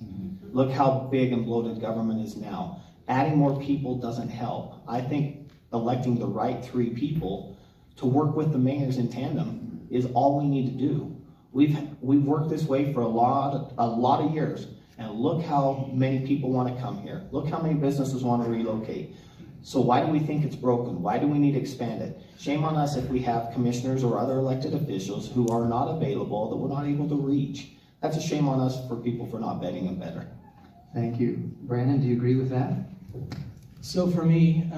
Look how big and bloated government is now. Adding more people doesn't help. I think electing the right 3 people to work with the mayors in tandem is all we need to do. We've worked this way for a lot of years, and look how many people want to come here. Look how many businesses want to relocate. So why do we think it's broken? Why do we need to expand it? Shame on us if we have commissioners or other elected officials who are not available, that we're not able to reach. That's a shame on us for people for not vetting them better. Thank you. Brandon, do you agree with that? So for me,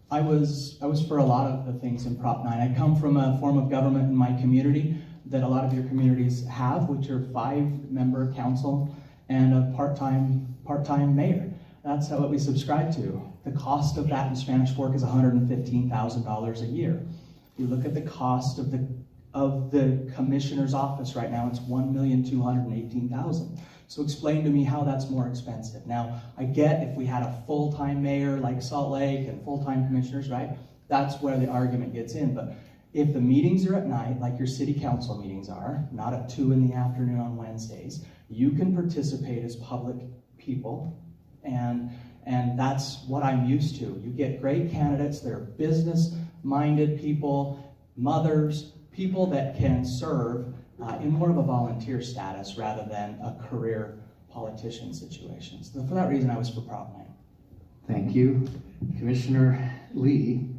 I was for a lot of the things in Prop 9. I come from a form of government in my community that a lot of your communities have, which are 5-member council and a part-time mayor. That's what we subscribe to. The cost of that in Spanish Fork is $115,000 a year. If you look at the cost of the commissioner's office right now, it's $1,218,000. So explain to me how that's more expensive. Now, I get if we had a full-time mayor like Salt Lake and full-time commissioners, right? That's where the argument gets in. But if the meetings are at night, like your city council meetings are, not at 2 in the afternoon on Wednesdays, you can participate as public people, and that's what I'm used to. You get great candidates that are business-minded people, mothers, people that can serve in more of a volunteer status rather than a career politician situation. So for that reason, I was for Prop 9. Thank you. Commissioner Lee,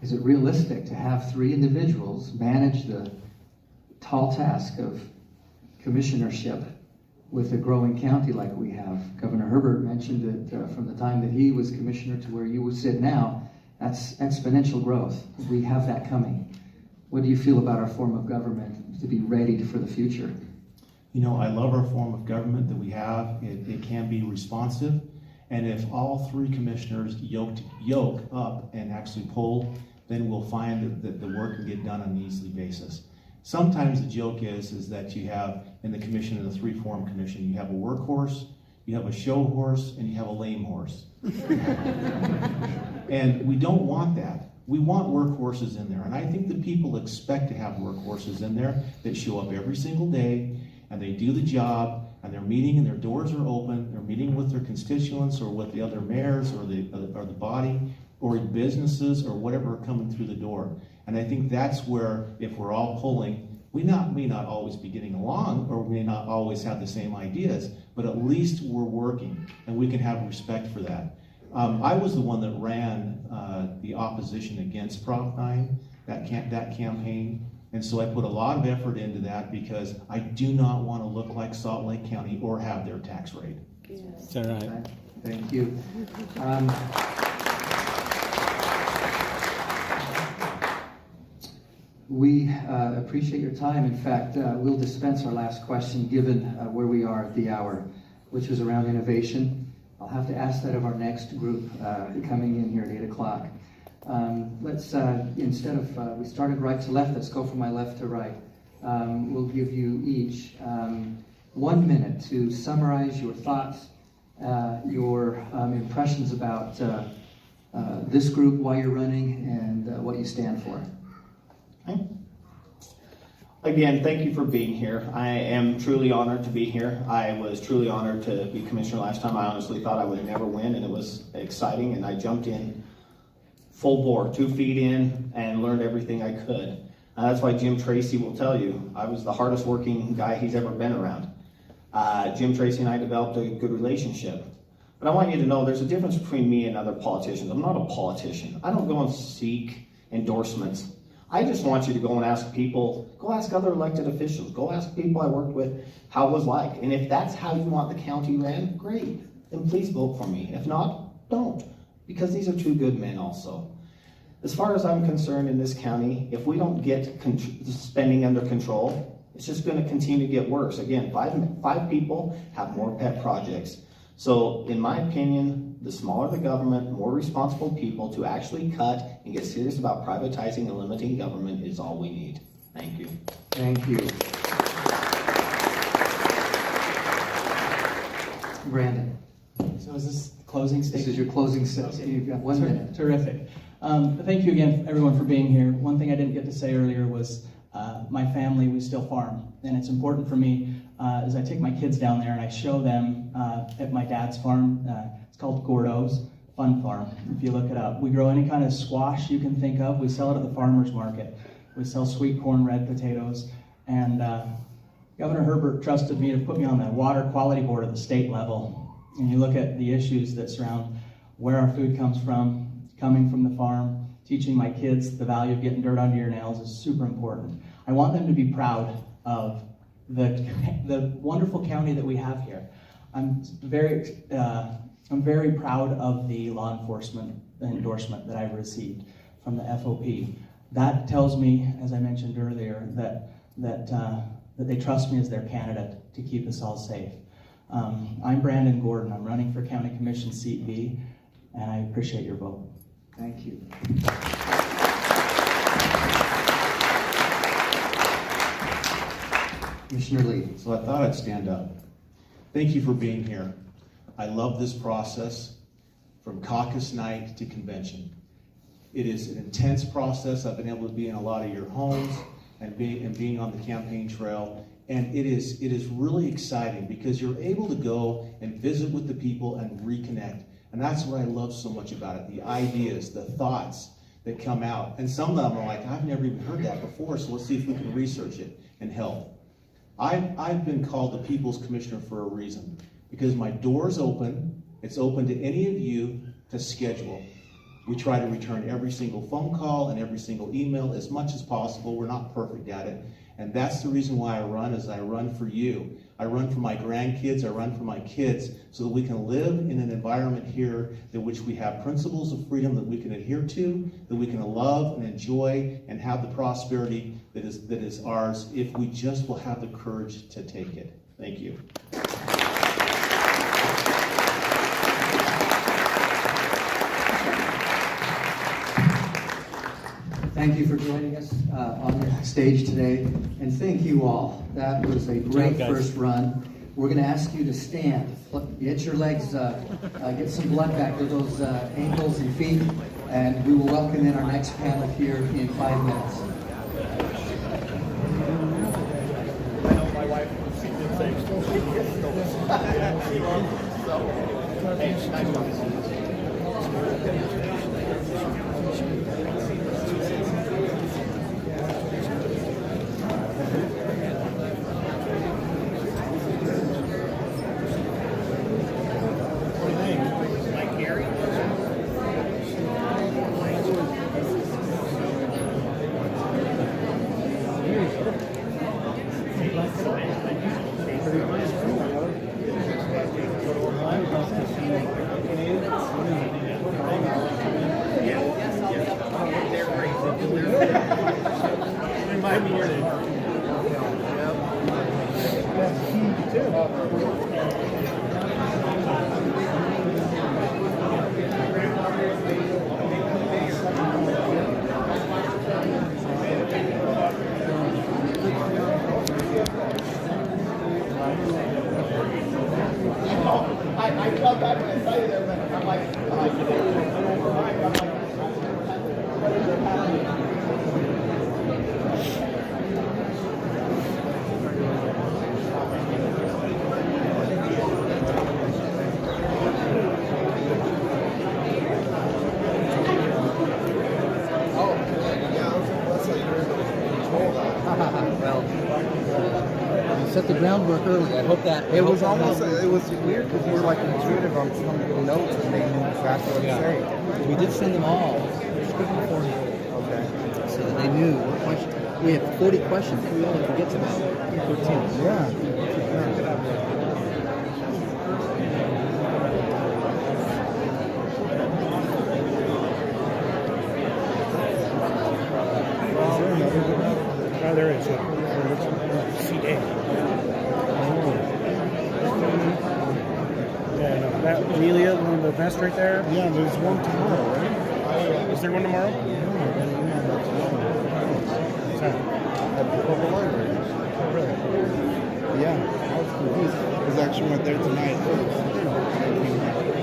is it realistic to have 3 individuals manage the tall task of commissionership with a growing county like we have? Governor Herbert mentioned that from the time that he was commissioner to where you would sit now, that's exponential growth. We have that coming. What do you feel about our form of government to be ready for the future? You know, I love our form of government that we have. It can be responsive. And if all 3 commissioners yoke up and actually pull, then we'll find that the work can get done on an easy basis. Sometimes the joke is that you have in the commission, in the 3-form commission, you have a workhorse, you have a show horse, and you have a lame horse. And we don't want that. We want workhorses in there. And I think the people expect to have workhorses in there that show up every single day, and they do the job, and they're meeting and their doors are open, they're meeting with their constituents or with the other mayors or the body or businesses or whatever are coming through the door. And I think that's where, if we're all pulling, we may not always be getting along, or we may not always have the same ideas, but at least we're working, and we can have respect for that. I was the one that ran the opposition against Prop 9, that campaign, and so I put a lot of effort into that because I do not want to look like Salt Lake County or have their tax rate. Yes. Is that right? Thank you. We appreciate your time. In fact, we'll dispense our last question given where we are at the hour, which was around innovation. I'll have to ask that of our next group coming in here at 8 o'clock. Let's, instead of, we started right to left, let's go from my left to right. We'll give you each 1 minute to summarize your thoughts, your impressions about this group, why you're running, and what you stand for. Okay. Again, thank you for being here. I am truly honored to be here. I was truly honored to be commissioner last time. I honestly thought I would never win, and it was exciting, and I jumped in full bore, 2 feet in, and learned everything I could. That's why Jim Tracy will tell you, I was the hardest working guy he's ever been around. Jim Tracy and I developed a good relationship. But I want you to know there's a difference between me and other politicians. I'm not a politician. I don't go and seek endorsements. I just want you to go and ask people, go ask other elected officials, go ask people I worked with how it was like. And if that's how you want the county ran, great, then please vote for me. If not, don't, because these are 2 good men also. As far as I'm concerned in this county, if we don't get spending under control, it's just going to continue to get worse. Again, five people have more pet projects. So in my opinion, the smaller the government, more responsible people to actually cut and get serious about privatizing and limiting government is all we need. Thank you. Thank you. Brandon, So is this closing this statement? is your closing statement. You've got 1 minute. Terrific. Thank you again, everyone, for being here. One thing I didn't get to say earlier was my family, we still farm. And it's important for me as I take my kids down there and I show them at my dad's farm. It's called Gordo's Fun Farm, if you look it up. We grow any kind of squash you can think of. We sell it at the farmer's market. We sell sweet corn, red potatoes. And Governor Herbert trusted me to put me on the water quality board at the state level. And you look at the issues that surround where our food comes from, coming from the farm, teaching my kids the value of getting dirt under your nails is super important. I want them to be proud of the wonderful county that we have here. I'm very proud of the law enforcement endorsement that I've received from the FOP. That tells me, as I mentioned earlier, that they trust me as their candidate to keep us all safe. I'm Brandon Gordon. I'm running for County Commission Seat B, and I appreciate your vote. Thank you. Commissioner Lee. So I thought I'd stand up. Thank you for being here. I love this process from caucus night to convention. It is an intense process. I've been able to be in a lot of your homes and being on the campaign trail. And it is really exciting because you're able to go and visit with the people and reconnect. And that's what I love so much about it, the ideas, the thoughts that come out. And some of them are like, I've never even heard that before, so let's see if we can research it and help. I've been called the People's Commissioner for a reason, because my door is open. It's open to any of you to schedule. We try to return every single phone call and every single email as much as possible. We're not perfect at it. And that's the reason why I run, is I run for you. I run for my grandkids, I run for my kids, so that we can live in an environment here in which we have principles of freedom that we can adhere to, that we can love and enjoy and have the prosperity that is ours if we just will have the courage to take it. Thank you. Thank you for joining us on the stage today, and thank you all. That was a great first run. We're going to ask you to stand, get your legs, get some blood back to those ankles and feet, and we will welcome in our next panel here in 5 minutes. I know my wife, she did say, hey, nice one. I felt that when I saw you there, but I'm like, set the groundwork early. I hope that it was almost it was weird because we were like intuitive on some of the notes and they knew exactly what to say. We did send them all beforehand. Okay. So that they knew what question. We have 40 questions. We only forget to about 13. Yeah. there is seat A. Yeah, no. that Emilia, one of the best right there? Yeah, there's one tomorrow, right? Is there one tomorrow? At the Purple Library. Oh, really? Yeah, I was confused. Because I actually went there tonight.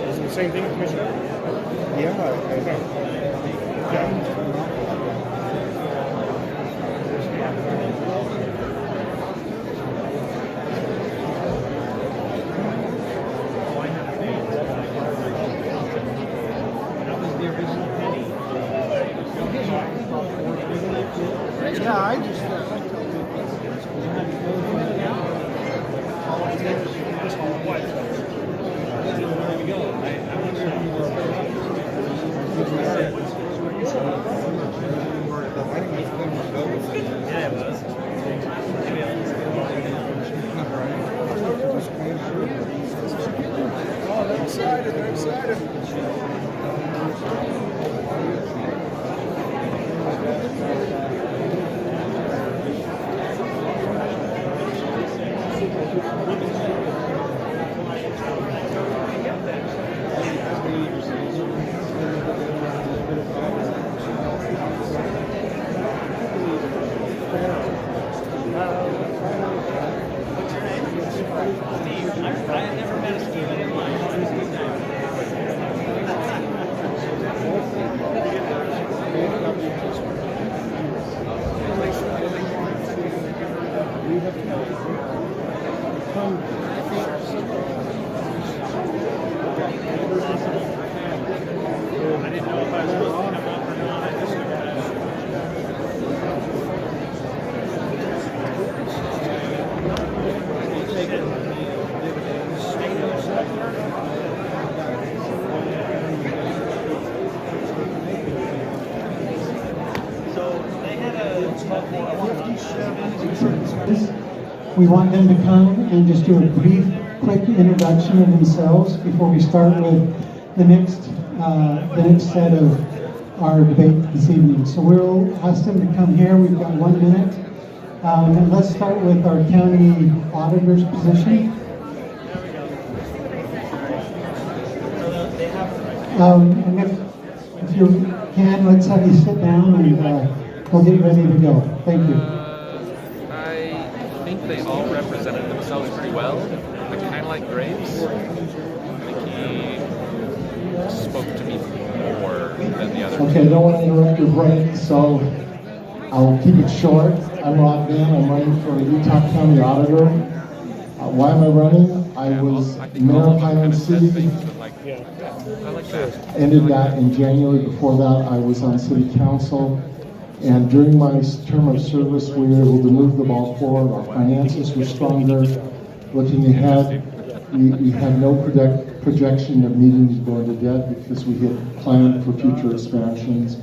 Is it the same thing, Commissioner? Yeah, yeah. Yeah, I just yeah, it was. Oh, they're excited, they're excited. We want them to come and just do a brief, quick introduction of themselves before we start with the next set of our debate this evening. So we'll ask them to come here. We've got 1 minute. And let's start with our county auditor's position. And if you can, let's have you sit down and we'll get ready to go. Thank you. I think they all represented themselves pretty well. I kind of like Graves. I think he spoke to me more than the others. Okay, I don't want to interrupt your break, so I'll keep it short. I'm Rod Van. I'm running for Utah County Auditor. Why am I running? I was mayor of Hyrum City. Ended that in January. Before that, I was on city council. And during my term of service, we were able to move the ball forward. Our finances were stronger. Looking ahead, we had no projection of needing to go into debt because we had planned for future expansions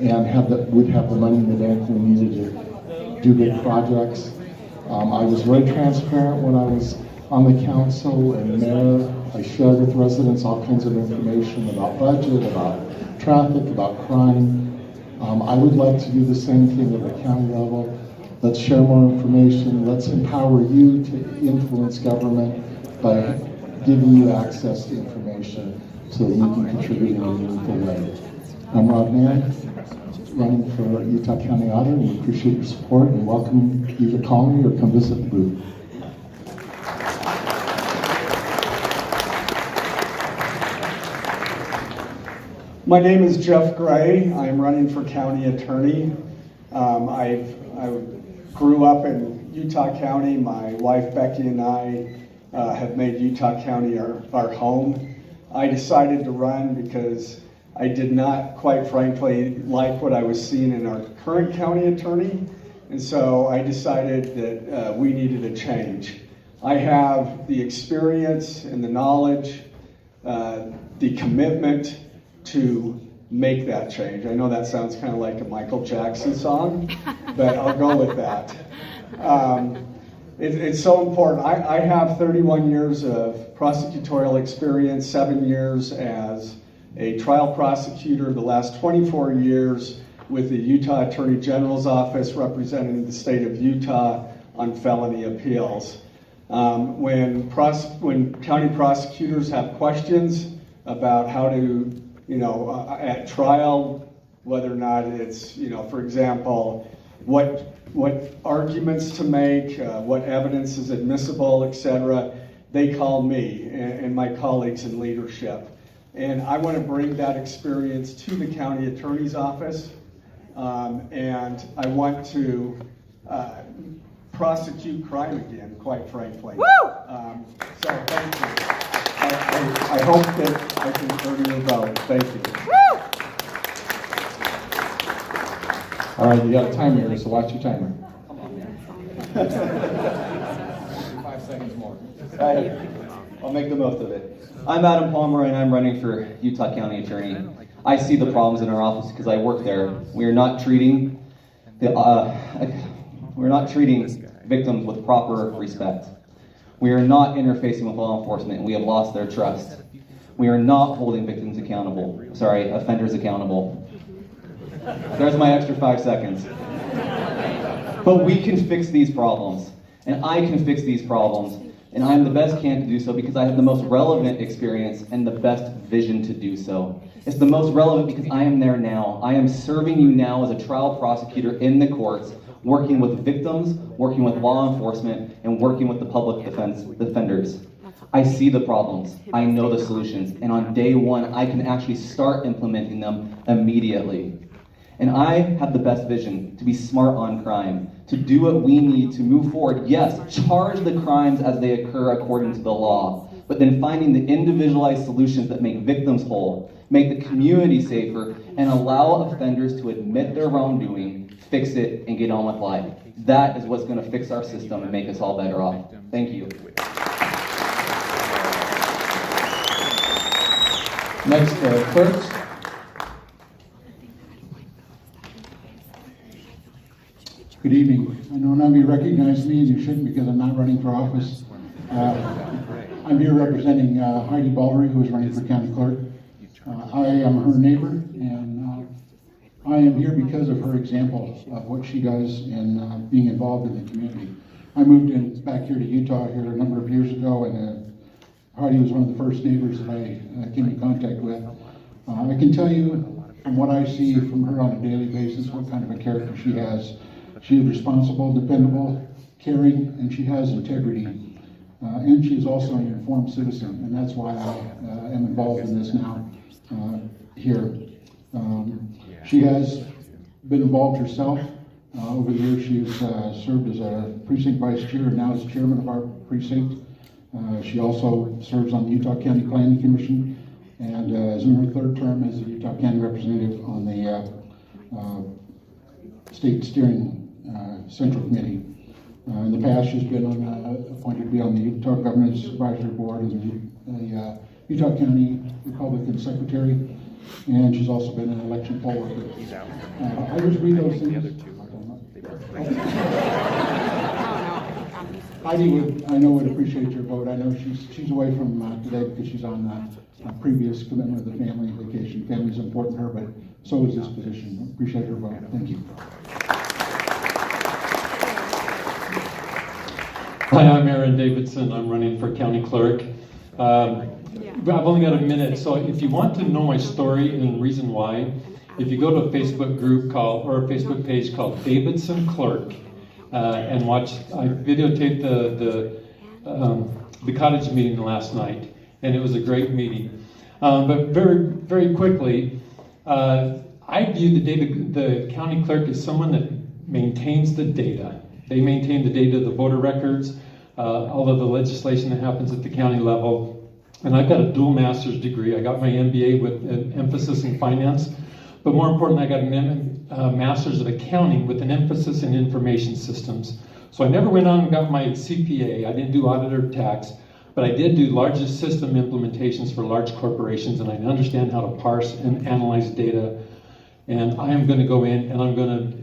and would have the money in the bank we needed to do big projects. I was very transparent when I was on the council and mayor. I shared with residents all kinds of information about budget, about traffic, about crime. I would like to do the same thing at the county level. Let's share more information. Let's empower you to influence government by giving you access to information so that you can contribute in a meaningful way. I'm Rod Mann, running for Utah County Auditor, and we appreciate your support and welcome you to call me or come visit the booth. My name is Jeff Gray. I'm running for county attorney. I grew up in Utah County. My wife Becky and I have made Utah County our home. I decided to run because I did not, quite frankly, like what I was seeing in our current county attorney. And so I decided that we needed a change. I have the experience and the knowledge, the commitment to make that change. I know that sounds kind of like a Michael Jackson song, but I'll go with that. It's so important. I have 31 years of prosecutorial experience, 7 years as a trial prosecutor, the last 24 years with the Utah Attorney General's Office representing the state of Utah on felony appeals. When county prosecutors have questions about how to, at trial, whether or not it's, for example, what arguments to make, what evidence is admissible, etc., they call me and my colleagues in leadership. And I want to bring that experience to the county attorney's office, and I want to prosecute crime again, quite frankly. So thank you. I hope that I can earn your vote. Thank you. All right, you got a timer here, so watch your timer. 5 seconds more. I'll make the most of it. I'm Adam Palmer, and I'm running for Utah County Attorney. I see the problems in our office because I work there. We are not treating victims with proper respect. We are not interfacing with law enforcement, and we have lost their trust. We are not holding offenders accountable. There's my extra 5 seconds. But we can fix these problems, and I can fix these problems, and I'm the best candidate to do so because I have the most relevant experience and the best vision to do so. It's the most relevant because I am there now. I am serving you now as a trial prosecutor in the courts, working with victims, working with law enforcement, and working with the public defenders. I see the problems, I know the solutions, and on day one, I can actually start implementing them immediately. And I have the best vision to be smart on crime, to do what we need to move forward. Yes, charge the crimes as they occur according to the law, but then finding the individualized solutions that make victims whole, make the community safer, and allow offenders to admit their wrongdoing, fix it, and get on with life. That is what's going to fix our system and make us all better off. Thank you. Next, clerks. Good evening. I know none of you recognize me, and you shouldn't because I'm not running for office. I'm here representing Heidi Ballery, who is running for county clerk. I am her neighbor, and I am here because of her example of what she does in being involved in the community. I moved back here to Utah here a number of years ago, and Heidi was one of the first neighbors that I came in contact with. I can tell you from what I see from her on a daily basis what kind of a character she has. She is responsible, dependable, caring, and she has integrity. And she is also an informed citizen, and that's why I am involved in this now here. She has been involved herself. Over the years, she's served as a precinct vice chair and now as chairman of our precinct. She also serves on the Utah County Planning Commission and is in her 3rd term as a Utah County representative on the State Steering Central Committee. In the past, she's been appointed to be on the Utah Governance Advisory Board and the Utah County Republican Secretary, and she's also been an election poll worker. I just read those things. Heidi would appreciate your vote. I know she's away from today because she's on a previous commitment with the family vacation. Family's important to her, but so is this position. Appreciate her vote. Thank you. Hi, I'm Aaron Davidson. I'm running for county clerk. I've only got a minute, so if you want to know my story and reason why, if you go to a Facebook group or a Facebook page called Davidson Clerk and watch, I videotaped the cottage meeting last night, and it was a great meeting. But very, very quickly, I view the county clerk as someone that maintains the data. They maintain the data, the voter records, all of the legislation that happens at the county level. And I've got a dual master's degree. I got my MBA with an emphasis in finance, but more importantly, I got a master's of accounting with an emphasis in information systems. So I never went on and got my CPA. I didn't do auditor tax, but I did do large system implementations for large corporations, and I understand how to parse and analyze data. And I am going to go in and I'm going to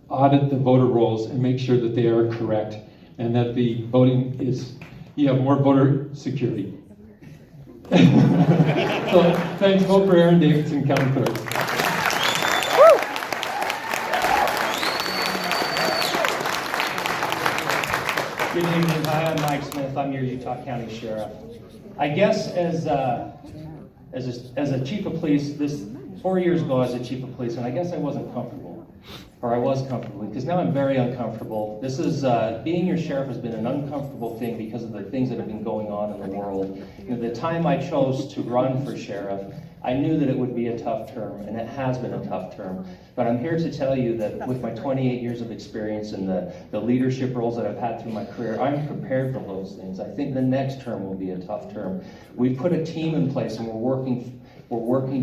audit the voter rolls and make sure that they are correct and that the voting you have more voter security. So thanks, vote for Aaron Davidson, county clerk. Good evening. Hi, I'm Mike Smith. I'm your Utah County Sheriff. I guess as a chief of police, 4 years ago I was a chief of police, and I guess I wasn't comfortable, or I was comfortable, because now I'm very uncomfortable. This is, being your sheriff has been an uncomfortable thing because of the things that have been going on in the world. You know, the time I chose to run for sheriff, I knew that it would be a tough term, and it has been a tough term. But I'm here to tell you that with my 28 years of experience and the leadership roles that I've had through my career, I'm prepared for those things. I think the next term will be a tough term. We've put a team in place, and we're working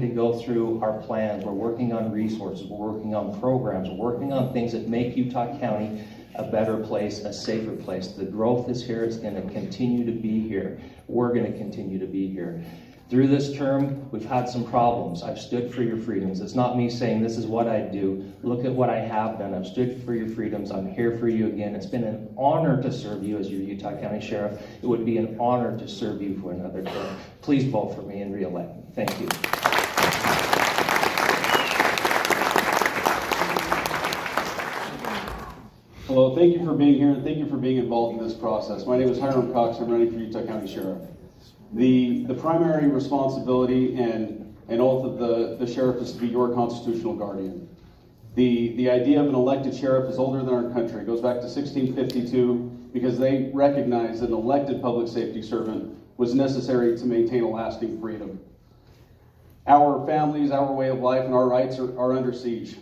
to go through our plans. We're working on resources. We're working on programs. We're working on things that make Utah County a better place, a safer place. The growth is here. It's going to continue to be here. We're going to continue to be here. Through this term, we've had some problems. I've stood for your freedoms. It's not me saying this is what I do. Look at what I have done. I've stood for your freedoms. I'm here for you again. It's been an honor to serve you as your Utah County Sheriff. It would be an honor to serve you for another term. Please vote for me and re-elect me. Thank you. Hello, thank you for being here and thank you for being involved in this process. My name is Hyrum Cox. I'm running for Utah County Sheriff. The primary responsibility and oath of the sheriff is to be your constitutional guardian. The idea of an elected sheriff is older than our country. It goes back to 1652 because they recognized that an elected public safety servant was necessary to maintain a lasting freedom. Our families, our way of life, and our rights are under siege.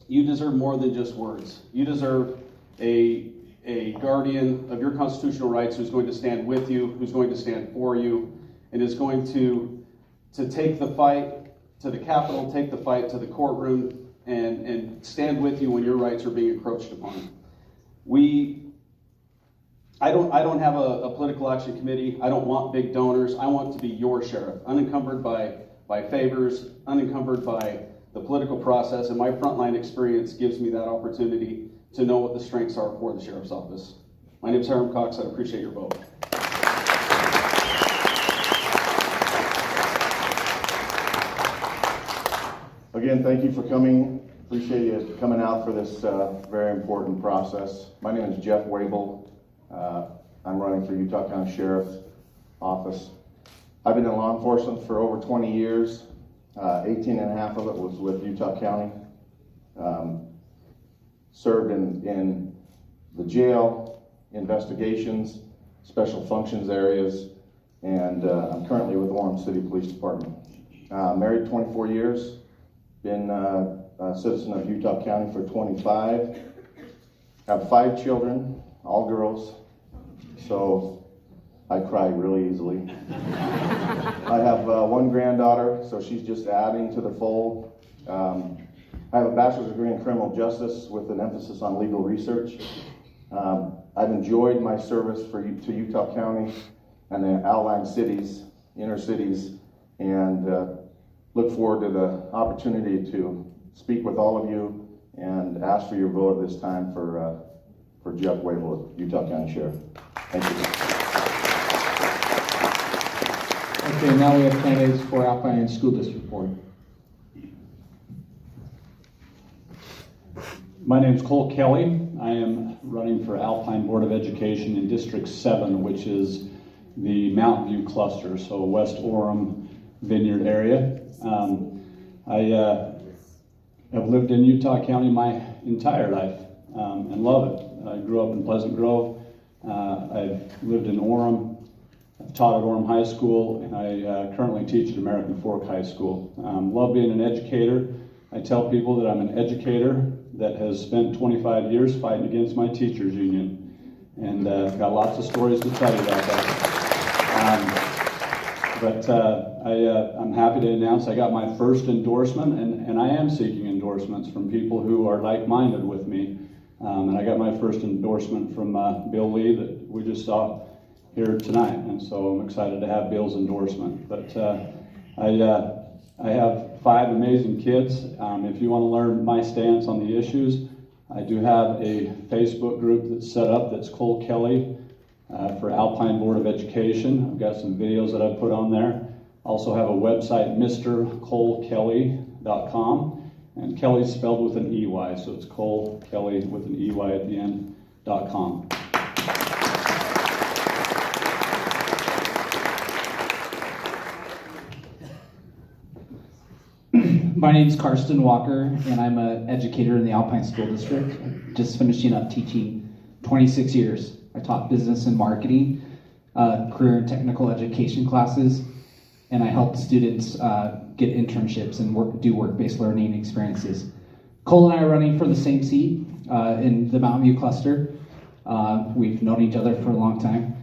You deserve more than just words. You deserve a guardian of your constitutional rights who's going to stand with you, who's going to stand for you, and is going to take the fight to the Capitol, take the fight to the courtroom, and stand with you when your rights are being encroached upon. I don't have a political action committee. I don't want big donors. I want to be your sheriff, unencumbered by favors, unencumbered by the political process, and my frontline experience gives me that opportunity to know what the strengths are for the Sheriff's Office. My name is Hyrum Cox. I appreciate your vote. Again, thank you for coming. Appreciate you coming out for this very important process. My name is Jeff Wabel. I'm running for Utah County Sheriff's Office. I've been in law enforcement for over 20 years. 18 and a half of it was with Utah County. Served in the jail, investigations, special functions areas, and I'm currently with the Orem City Police Department. Married 24 years, been a citizen of Utah County for 25. Have 5 children, all girls, so I cry really easily. I have 1 granddaughter, so she's just adding to the fold. I have a bachelor's degree in criminal justice with an emphasis on legal research. I've enjoyed my service to Utah County and the outlying cities, inner cities, and look forward to the opportunity to speak with all of you and ask for your vote at this time for Jeff Wabel, Utah County Sheriff. Thank you. Okay, now we have candidates for Alpine School District Board. My name is Cole Kelly. I am running for Alpine Board of Education in District 7, which is the Mountain View cluster, so West Orem Vineyard area. I have lived in Utah County my entire life and love it. I grew up in Pleasant Grove. I've lived in Orem. I've taught at Orem High School, and I currently teach at American Fork High School. Love being an educator. I tell people that I'm an educator that has spent 25 years fighting against my teachers union, and got lots of stories to tell you about that. I'm happy to announce I got my first endorsement, and I am seeking endorsements from people who are like-minded with me. And I got my first endorsement from Bill Lee that we just saw here tonight, and so I'm excited to have Bill's endorsement. But I have 5 amazing kids. If you want to learn my stance on the issues, I do have a Facebook group that's set up that's Cole Kelly for Alpine Board of Education. I've got some videos that I've put on there. Also have a website, MrColeKelly.com, and Kelly's spelled with an EY, so it's Cole Kelly with an EY at the end.com. My name's Karsten Walker, and I'm an educator in the Alpine School District. Just finishing up teaching 26 years. I taught business and marketing, career and technical education classes, and I helped students get internships and do work-based learning experiences. Cole and I are running for the same seat in the Mountain View cluster. We've known each other for a long time.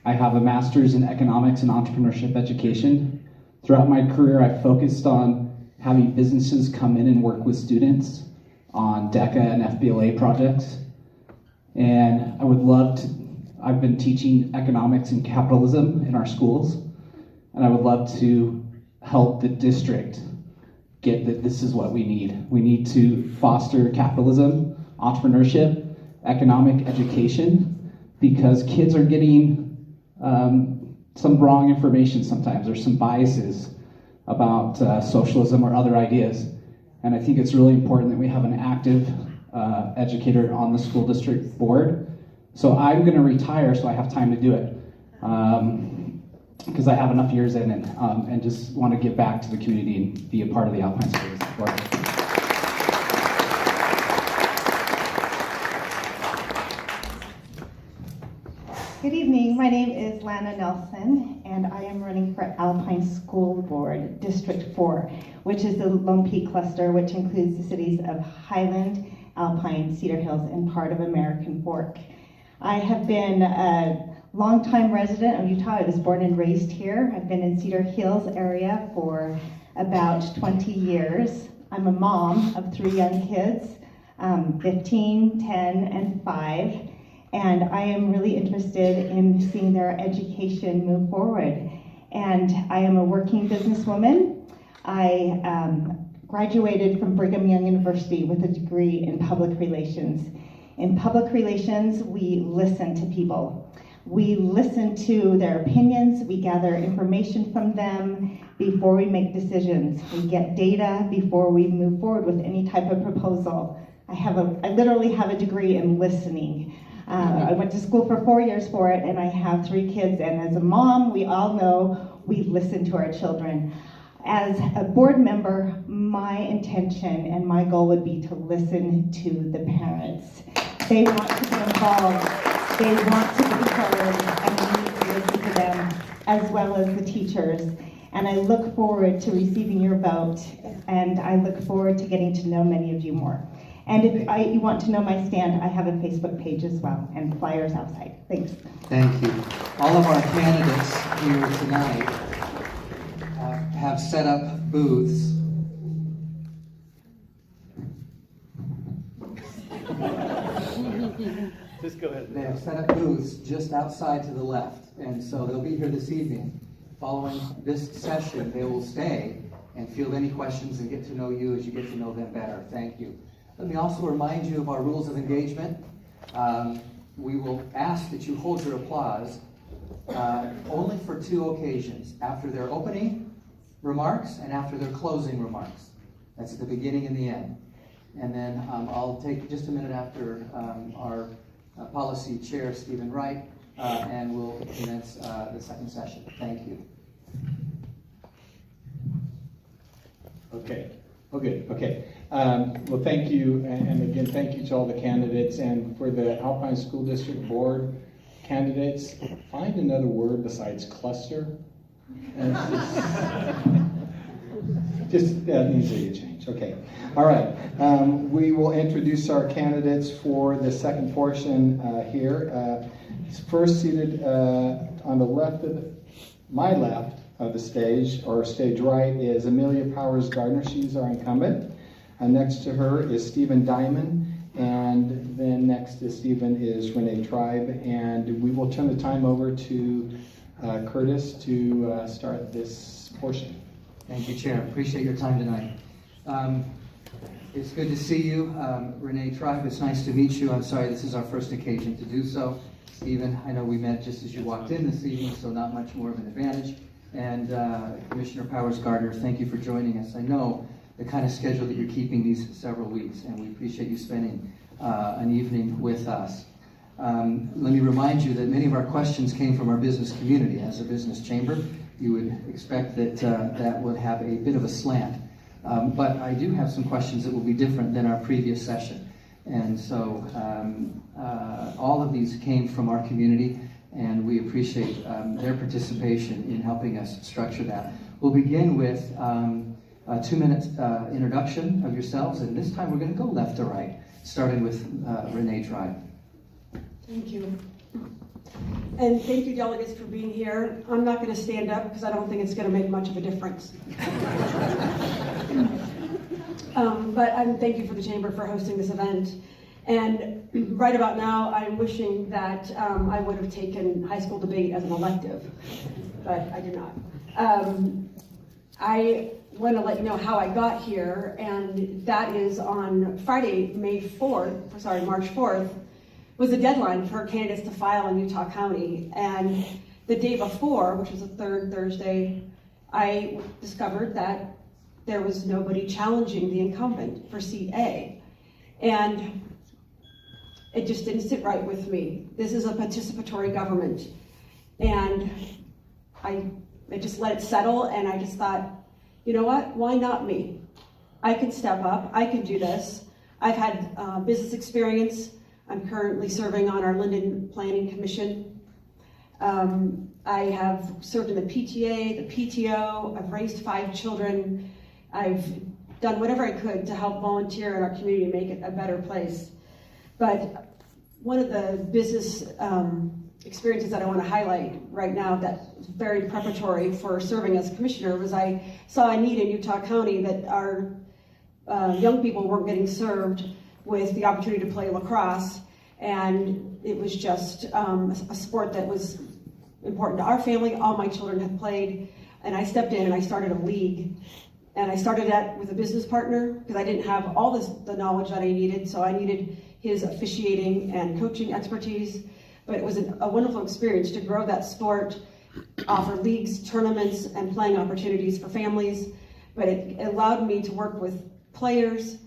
I have a master's in economics and entrepreneurship education. Throughout my career, I've focused on having businesses come in and work with students on DECA and FBLA projects. And I would love to, I've been teaching economics and capitalism in our schools, and I would love to help the district get that this is what we need. We need to foster capitalism, entrepreneurship, economic education, because kids are getting some wrong information sometimes, or some biases about socialism or other ideas. And I think it's really important that we have an active educator on the school district board. So I'm going to retire so I have time to do it, because I have enough years in and just want to give back to the community and be a part of the Alpine School District board. Good evening, my name is Lana Nelson, and I am running for Alpine School Board, District 4, which is the Lone Peak cluster, which includes the cities of Highland, Alpine, Cedar Hills, and part of American Fork. I have been a longtime resident of Utah. I was born and raised here. I've been in Cedar Hills area for about 20 years. I'm a mom of 3 young kids, 15, 10, and 5. And I am really interested in seeing their education move forward. And I am a working businesswoman. I graduated from Brigham Young University with a degree in public relations. In public relations, we listen to people. We listen to their opinions, we gather information from them before we make decisions. We get data before we move forward with any type of proposal. I literally have a degree in listening. I went to school for 4 years for it, and I have 3 kids, and as a mom, we all know we listen to our children. As a board member, my intention and my goal would be to listen to the parents. They want to be involved, they want to be heard, and we need to listen to them, as well as the teachers. And I look forward to receiving your vote, and I look forward to getting to know many of you more. And if you want to know my stand, I have a Facebook page as well, and flyers outside. Thanks. Thank you. All of our candidates here tonight have set up booths. Just go ahead. They have set up booths just outside to the left, and so they'll be here this evening. Following this session, they will stay and field any questions and get to know you as you get to know them better. Thank you. Let me also remind you of our rules of engagement. We will ask that you hold your applause only for 2 occasions, after their opening remarks and after their closing remarks. That's at the beginning and the end. And then I'll take just a minute after our policy chair, Stephen Wright, and we'll commence the second session. Thank you. Okay. Okay. Well, thank you, and again, thank you to all the candidates, and for the Alpine School District Board candidates, find another word besides cluster. Just that needs to be a change. Okay. All right. We will introduce our candidates for the second portion here. First seated on the left of my left of the stage, or stage right, is Emilia Powers-Gardner. She's our incumbent. Next to her is Stephen Diamond, and then next to Stephen is Renee Tribe, and we will turn the time over to Curtis to start this portion. Thank you, Chair. Appreciate your time tonight. It's good to see you. Renee Tribe, it's nice to meet you. I'm sorry, this is our first occasion to do so. Stephen, I know we met just as you walked in this evening, so not much more of an advantage. And Commissioner Powers-Gardner, thank you for joining us. I know the kind of schedule that you're keeping these several weeks, and we appreciate you spending an evening with us. Let me remind you that many of our questions came from our business community. As a business chamber, you would expect that that would have a bit of a slant. But I do have some questions that will be different than our previous session. And so all of these came from our community, and we appreciate their participation in helping us structure that. We'll begin with a 2-minute introduction of yourselves, and this time we're going to go left to right, starting with Renee Tribe. Thank you. And thank you, delegates, for being here. I'm not going to stand up because I don't think it's going to make much of a difference. But thank you for the Chamber for hosting this event. And right about now, I'm wishing that I would have taken high school debate as an elective, but I did not. I want to let you know how I got here, and that is on Friday, March 4th, was the deadline for candidates to file in Utah County. And the day before, which was the third Thursday, I discovered that there was nobody challenging the incumbent for seat A. And it just didn't sit right with me. This is a participatory government. And I just let it settle, and I just thought, you know what, why not me? I can step up, I can do this. I've had business experience. I'm currently serving on our Linden Planning Commission. I have served in the PTA, the PTO, I've raised 5 children. I've done whatever I could to help volunteer in our community and make it a better place. But one of the business experiences that I want to highlight right now that's very preparatory for serving as commissioner was I saw a need in Utah County that our young people weren't getting served with the opportunity to play lacrosse, and it was just a sport that was important to our family. All my children had played, and I stepped in and I started a league. And I started that with a business partner because I didn't have all the knowledge that I needed, so I needed his officiating and coaching expertise. But it was a wonderful experience to grow that sport, offer leagues, tournaments, and playing opportunities for families. But it allowed me to work with players,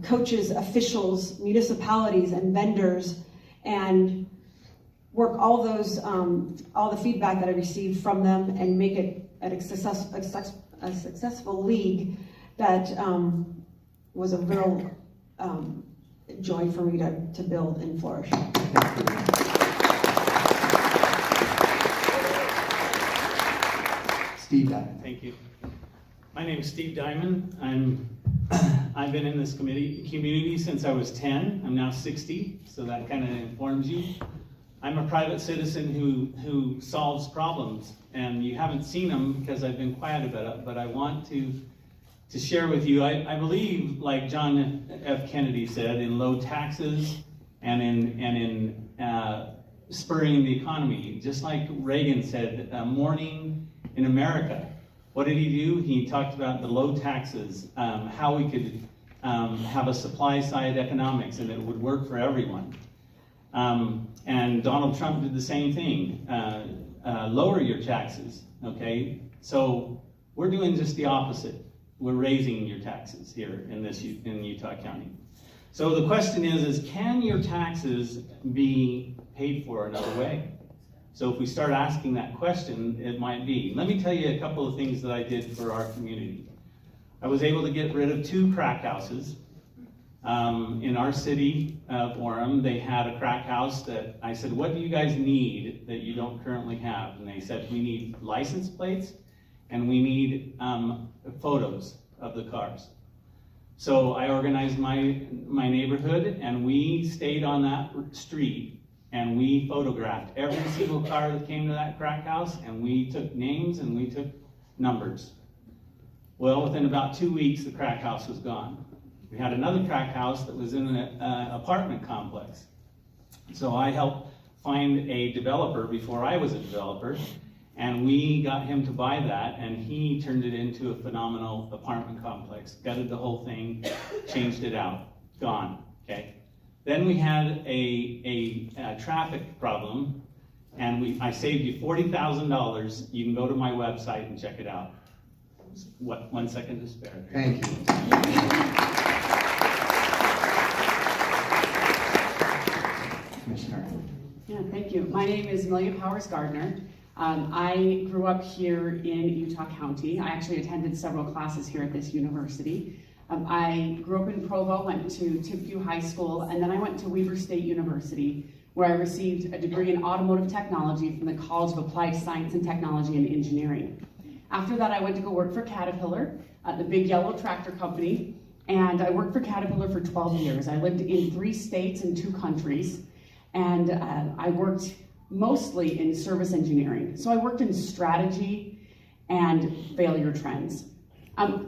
coaches, officials, municipalities, and vendors, and work all those, all the feedback that I received from them and make it a successful league that was a real joy for me to build and flourish. Steve Diamond. Thank you. My name is Steve Diamond. I've been in this community since I was 10. I'm now 60, so that kind of informs you. I'm a private citizen who solves problems, and you haven't seen them because I've been quiet about it, but I want to share with you. I believe, like John F. Kennedy said, in low taxes and in spurring the economy. Just like Reagan said, morning in America. What did he do? He talked about the low taxes, how we could have a supply side economics and it would work for everyone. And Donald Trump did the same thing, lower your taxes, okay? So we're doing just the opposite. We're raising your taxes here in Utah County. So the question is can your taxes be paid for another way? So if we start asking that question, it might be. Let me tell you a couple of things that I did for our community. I was able to get rid of 2 crack houses. In our city of Orem, they had a crack house that I said, what do you guys need that you don't currently have? And they said, we need license plates and we need photos of the cars. So I organized my neighborhood and we stayed on that street and we photographed every single car that came to that crack house, and we took names and we took numbers. Well, within about 2 weeks, the crack house was gone. We had another crack house that was in an apartment complex. So I helped find a developer before I was a developer, and we got him to buy that, and he turned it into a phenomenal apartment complex, gutted the whole thing, changed it out, gone, okay? Then we had a traffic problem, and I saved you $40,000. You can go to my website and check it out. What, 1 second to spare. Thank you. Commissioner. Yeah, thank you. My name is Emilia Powers-Gardner. I grew up here in Utah County. I actually attended several classes here at this university. I grew up in Provo, went to Timpview High School, and then I went to Weber State University, where I received a degree in automotive technology from the College of Applied Science and Technology and Engineering. After that, I went to go work for Caterpillar, the big yellow tractor company, and I worked for Caterpillar for 12 years. I lived in 3 states and 2 countries, and I worked mostly in service engineering. So I worked in strategy and failure trends.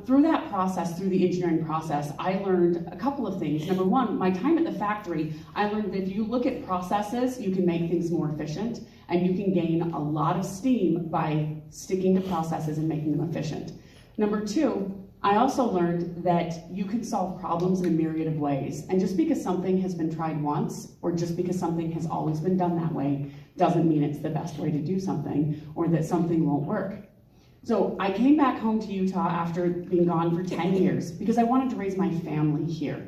Through that process, through the engineering process, I learned a couple of things. Number one, my time at the factory, I learned that if you look at processes, you can make things more efficient, and you can gain a lot of steam by sticking to processes and making them efficient. Number two, I also learned that you can solve problems in a myriad of ways. And just because something has been tried once, or just because something has always been done that way, doesn't mean it's the best way to do something, or that something won't work. So I came back home to Utah after being gone for 10 years because I wanted to raise my family here.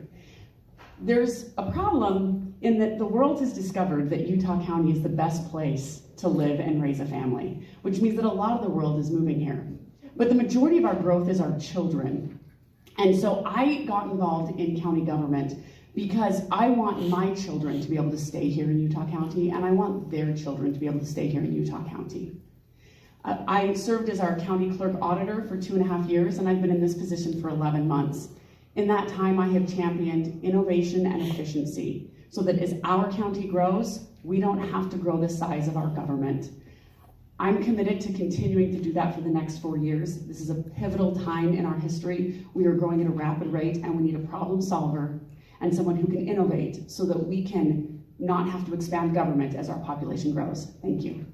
There's a problem in that the world has discovered that Utah County is the best place to live and raise a family, which means that a lot of the world is moving here. But the majority of our growth is our children. And so I got involved in county government because I want my children to be able to stay here in Utah County, and I want their children to be able to stay here in Utah County. I served as our county clerk auditor for 2.5 years, and I've been in this position for 11 months. In that time, I have championed innovation and efficiency so that as our county grows, we don't have to grow the size of our government. I'm committed to continuing to do that for the next 4 years. This is a pivotal time in our history. We are growing at a rapid rate, and we need a problem solver and someone who can innovate so that we can not have to expand government as our population grows. Thank you.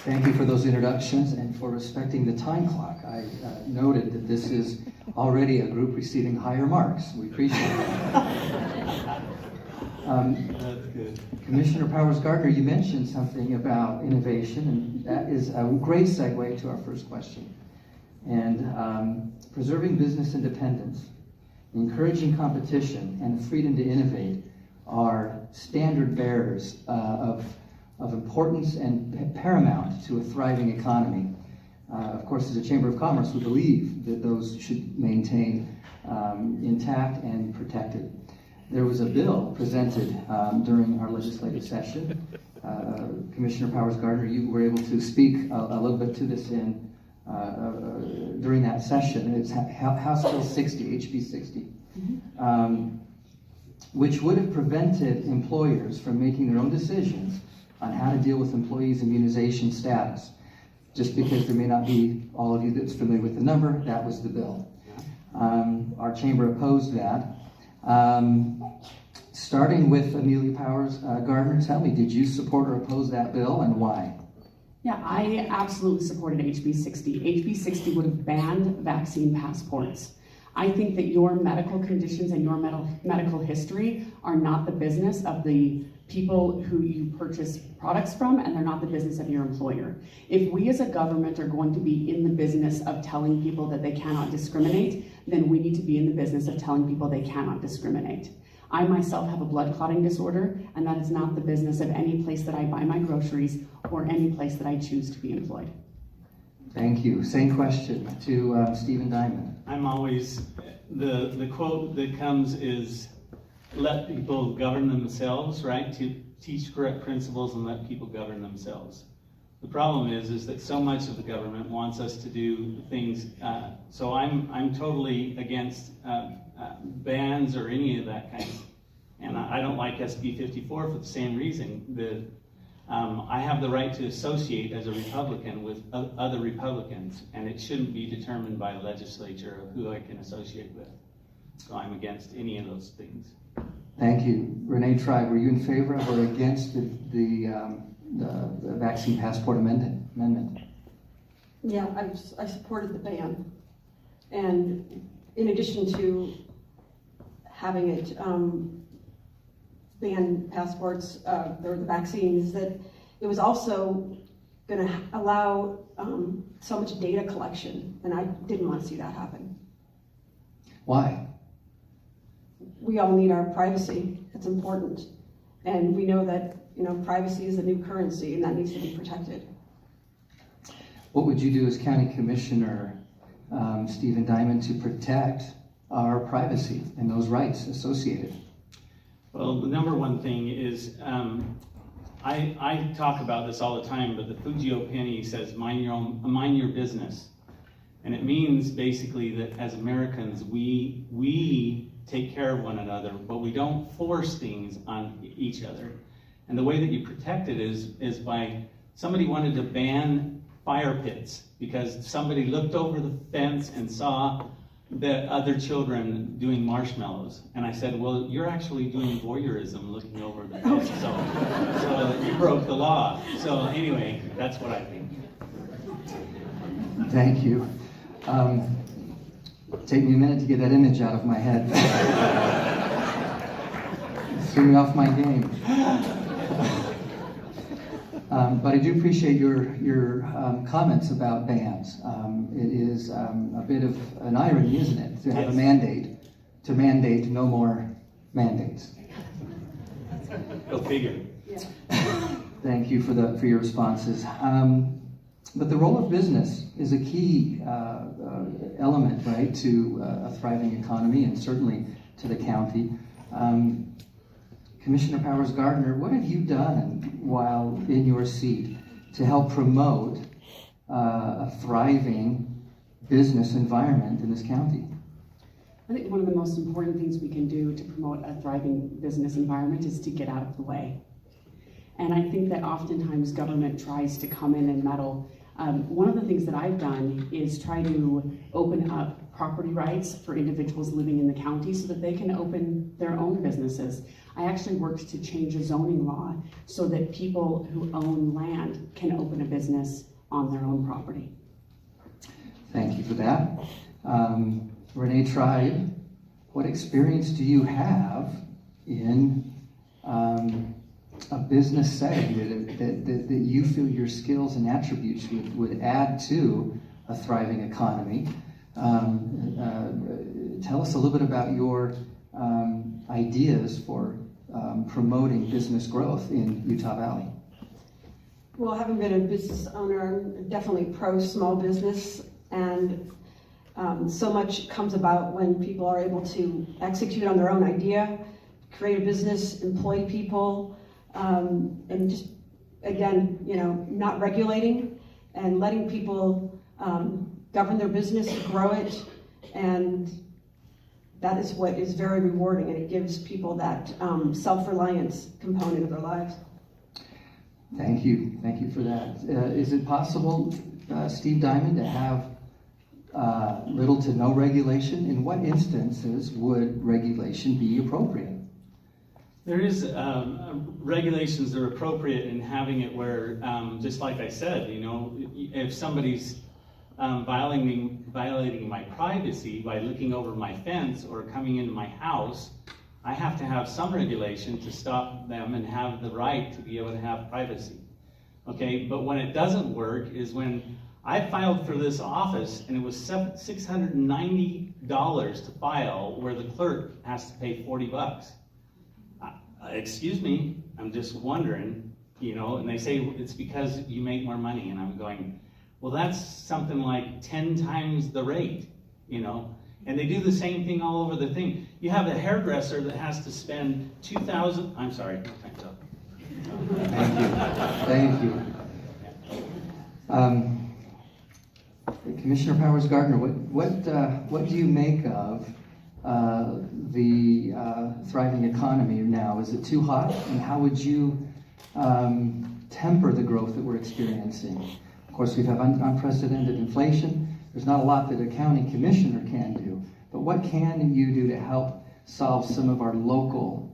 Thank you for those introductions and for respecting the time clock. I noted that this is already a group receiving higher marks. We appreciate it. That's good. Commissioner Powers-Gardner, you mentioned something about innovation, and that is a great segue to our first question. And preserving business independence, encouraging competition, and the freedom to innovate are standard bearers of importance and paramount to a thriving economy. Of course, as a Chamber of Commerce, we believe that those should maintain intact and protected. There was a bill presented during our legislative session. Commissioner Powers-Gardner, you were able to speak a little bit to this during that session. It's House Bill 60, HB 60. Which would have prevented employers from making their own decisions on how to deal with employees' immunization status. Just because there may not be all of you that's familiar with the number, that was the bill. Our chamber opposed that. Starting with Emilia Powers-Gardner, tell me, did you support or oppose that bill, and why? Yeah, I absolutely supported HB 60. HB 60 would have banned vaccine passports. I think that your medical conditions and your medical history are not the business of the people who you purchase products from, and they're not the business of your employer. If we as a government are going to be in the business of telling people that they cannot discriminate, then we need to be in the business of telling people they cannot discriminate. I myself have a blood clotting disorder, and that is not the business of any place that I buy my groceries or any place that I choose to be employed. Thank you. Same question to Stephen Diamond. I'm always, the quote that comes is, let people govern themselves, right? To teach correct principles and let people govern themselves. The problem is that so much of the government wants us to do things, so I'm totally against bans or any of that kind. And I don't like SB 54 for the same reason. I have the right to associate as a Republican with other Republicans, and it shouldn't be determined by a legislature of who I can associate with. So I'm against any of those things. Thank you. Renee Tribe, were you in favor of or against the vaccine passport amendment? Yeah, I supported the ban. And in addition to having it ban passports or the vaccines, that it was also going to allow so much data collection, and I didn't want to see that happen. Why? we all need our privacy. It's important. And we know that, privacy is the new currency and that needs to be protected. What would you do as County Commissioner, Stephen Diamond, to protect our privacy and those rights associated? Well, the number one thing is, I talk about this all the time, but the Fujio penny says, mind your business. And it means basically that as Americans, we take care of one another, but we don't force things on each other. And the way that you protect it is by, somebody wanted to ban fire pits because somebody looked over the fence and saw the other children doing marshmallows. And I said, well, you're actually doing voyeurism looking over the fence, so you broke the law. So anyway, that's what I think. Thank you. Take me a minute to get that image out of my head. Threw me off my game. But I do appreciate your comments about bans. It is a bit of an irony, isn't it, to have a mandate, to mandate no more mandates. Go figure. Thank you for your responses. But the role of business is a key element, right, to a thriving economy and certainly to the county. Commissioner Powers-Gardner, what have you done while in your seat to help promote a thriving business environment in this county? I think one of the most important things we can do to promote a thriving business environment is to get out of the way. And I think that oftentimes government tries to come in and meddle. One of the things that I've done is try to open up property rights for individuals living in the county so that they can open their own businesses. I actually worked to change a zoning law so that people who own land can open a business on their own property. Thank you for that. Renee Tribe, what experience do you have in a business setting that you feel your skills and attributes would add to a thriving economy? Tell us a little bit about your ideas for promoting business growth in Utah Valley. Well, having been a business owner, I'm definitely pro small business, and so much comes about when people are able to execute on their own idea, create a business, employ people, and just, again, not regulating and letting people govern their business, grow it, and that is what is very rewarding, and it gives people that self-reliance component of their lives. Thank you for that. Is it possible, Steve Diamond, to have little to no regulation? In what instances would regulation be appropriate? There is regulations that are appropriate in having it where, just like I said, if somebody's violating my privacy by looking over my fence or coming into my house, I have to have some regulation to stop them and have the right to be able to have privacy. Okay, but when it doesn't work is when I filed for this office and it was $690 to file, where the clerk has to pay $40. Excuse me, I'm just wondering, and they say it's because you make more money, and I'm going, well, that's something like 10 times the rate, and they do the same thing all over the thing. You have a hairdresser that has to spend $2,000, I'm sorry, time's up. Thank you. Commissioner Powers-Gardner, what do you make of the thriving economy now? Is it too hot? And how would you temper the growth that we're experiencing? Of course, we have unprecedented inflation. There's not a lot that a county commissioner can do. But what can you do to help solve some of our local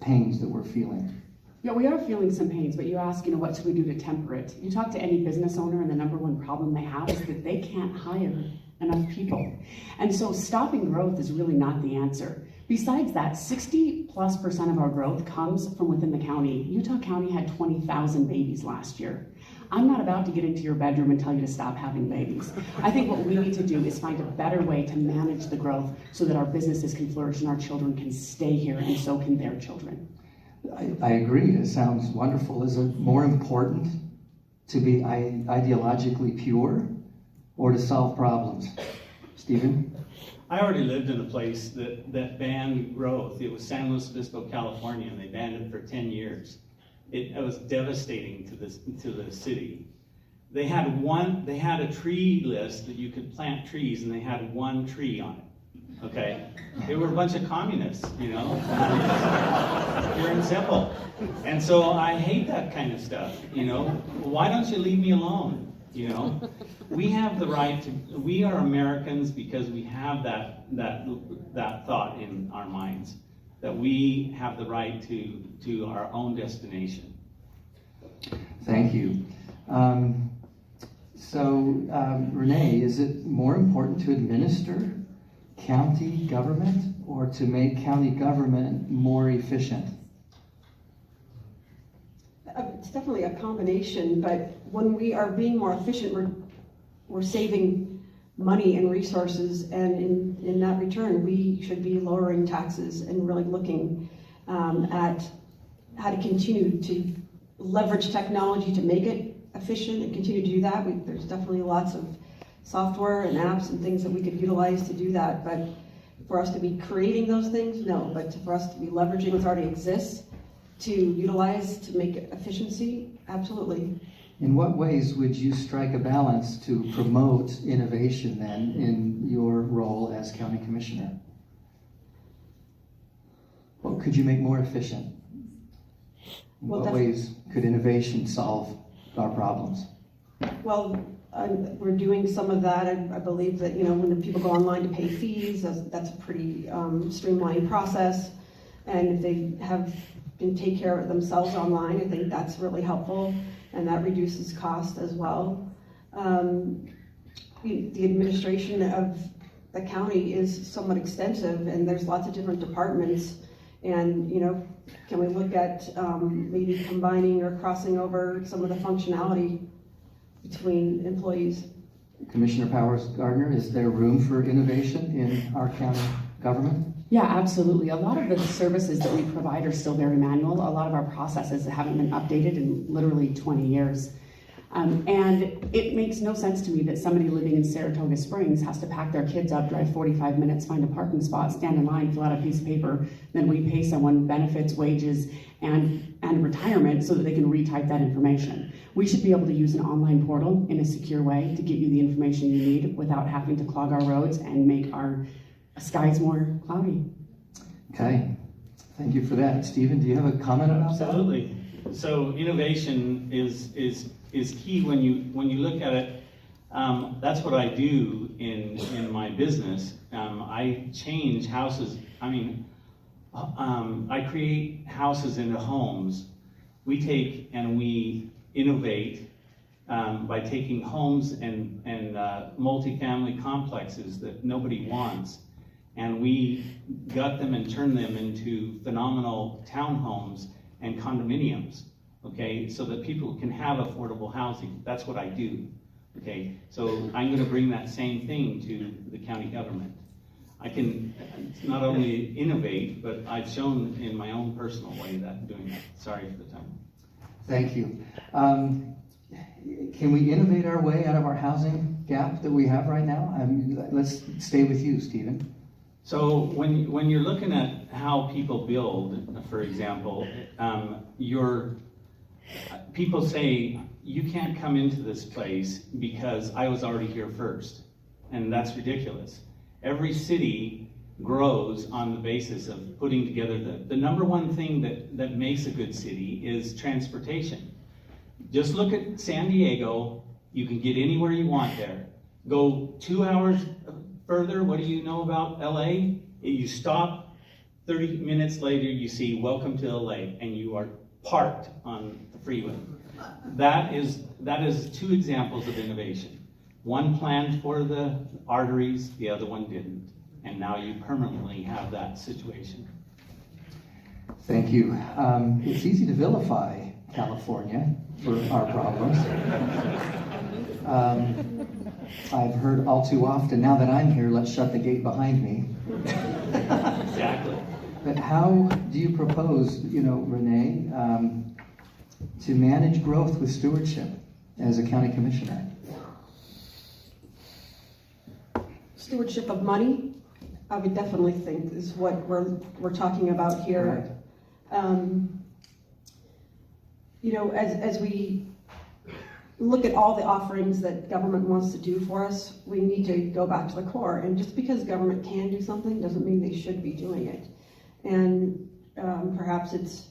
pains that we're feeling? Yeah, we are feeling some pains, but you ask, what should we do to temper it? You talk to any business owner, and the number one problem they have is that they can't hire enough people. And so stopping growth is really not the answer. Besides that, 60+% of our growth comes from within the county. Utah County had 20,000 babies last year. I'm not about to get into your bedroom and tell you to stop having babies. I think what we need to do is find a better way to manage the growth so that our businesses can flourish and our children can stay here, and so can their children. I agree. It sounds wonderful. Is it more important to be ideologically pure or to solve problems? Stephen? I already lived in a place that banned growth. It was San Luis Obispo, California, and they banned it for 10 years. It was devastating to the city. They had a tree list that you could plant trees, and they had one tree on it. Okay, they were a bunch of communists, you know, pure and simple. And so I hate that kind of stuff, you know. Why don't you leave me alone, you know? We have the right to, we are Americans because we have that thought in our minds, that we have the right to our own destination. Thank you. Renee, is it more important to administer county government or to make county government more efficient? It's definitely a combination, but when we are being more efficient, we're saving money and resources, and in that return, we should be lowering taxes and really looking at how to continue to leverage technology to make it efficient and continue to do that. There's definitely lots of software and apps and things that we could utilize to do that, but for us to be creating those things, no, but for us to be leveraging what already exists to utilize to make it efficiency, absolutely. In what ways would you strike a balance to promote innovation then in your role as county commissioner? What could you make more efficient? In what ways could innovation solve our problems? Well, we're doing some of that. I believe that, you know, when the people go online to pay fees, that's a pretty streamlined process. And if they can take care of it themselves online, I think that's really helpful, and that reduces cost as well. The administration of the county is somewhat extensive, and there's lots of different departments. And, you know, can we look at maybe combining or crossing over some of the functionality between employees? Commissioner Powers-Gardner, is there room for innovation in our county government? Yeah, absolutely. A lot of the services that we provide are still very manual. A lot of our processes haven't been updated in literally 20 years. And it makes no sense to me that somebody living in Saratoga Springs has to pack their kids up, drive 45 minutes, find a parking spot, stand in line, fill out a piece of paper, then we pay someone benefits, wages, and retirement so that they can retype that information. We should be able to use an online portal in a secure way to get you the information you need without having to clog our roads and make our skies more cloudy. Okay, thank you for that. Stephen, do you have a comment about that? Absolutely. So innovation is key when you look at it. That's what I do in my business. I change houses. I create houses into homes. We take and we innovate by taking homes and multifamily complexes that nobody wants, and we gut them and turn them into phenomenal townhomes and condominiums, okay, so that people can have affordable housing. That's what I do, okay? So I'm gonna bring that same thing to the county government. I can not only innovate, but I've shown in my own personal way that doing that. Sorry for the time. Thank you. Can we innovate our way out of our housing gap that we have right now? Let's stay with you, Stephen. So when you're looking at how people build, for example, people say, you can't come into this place because I was already here first. And that's ridiculous. Every city grows on the basis of putting together the number one thing that makes a good city is transportation. Just look at San Diego. You can get anywhere you want there. Go 2 hours further, what do you know about LA? You stop, 30 minutes later you see welcome to LA, and you are parked on the freeway. That is 2 examples of innovation. One planned for the arteries, the other one didn't. And now you permanently have that situation. Thank you. It's easy to vilify California. for our problems. I've heard all too often, now that I'm here, let's shut the gate behind me. Exactly. But how do you propose, Renee, to manage growth with stewardship as a county commissioner? Stewardship of money, I would definitely think is what we're talking about here. As we look at all the offerings that government wants to do for us, we need to go back to the core. And just because government can do something doesn't mean they should be doing it. And perhaps it's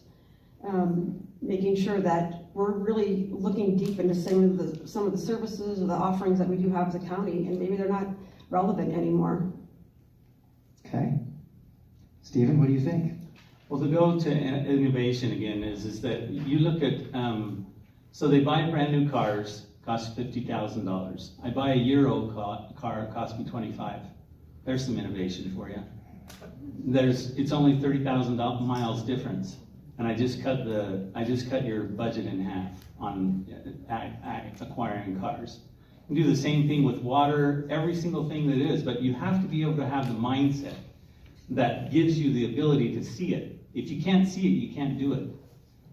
making sure that we're really looking deep into some of the services or the offerings that we do have as a county, and maybe they're not relevant anymore. Okay. Stephen, what do you think? Well, to go to innovation again is that you look at, so they buy brand new cars, cost $50,000. I buy a year-old car, it costs me $25,000. There's some innovation for you. It's only 30,000 miles difference, and I just cut your budget in half on acquiring cars. You do the same thing with water, every single thing that is, but you have to be able to have the mindset that gives you the ability to see it. If you can't see it, you can't do it.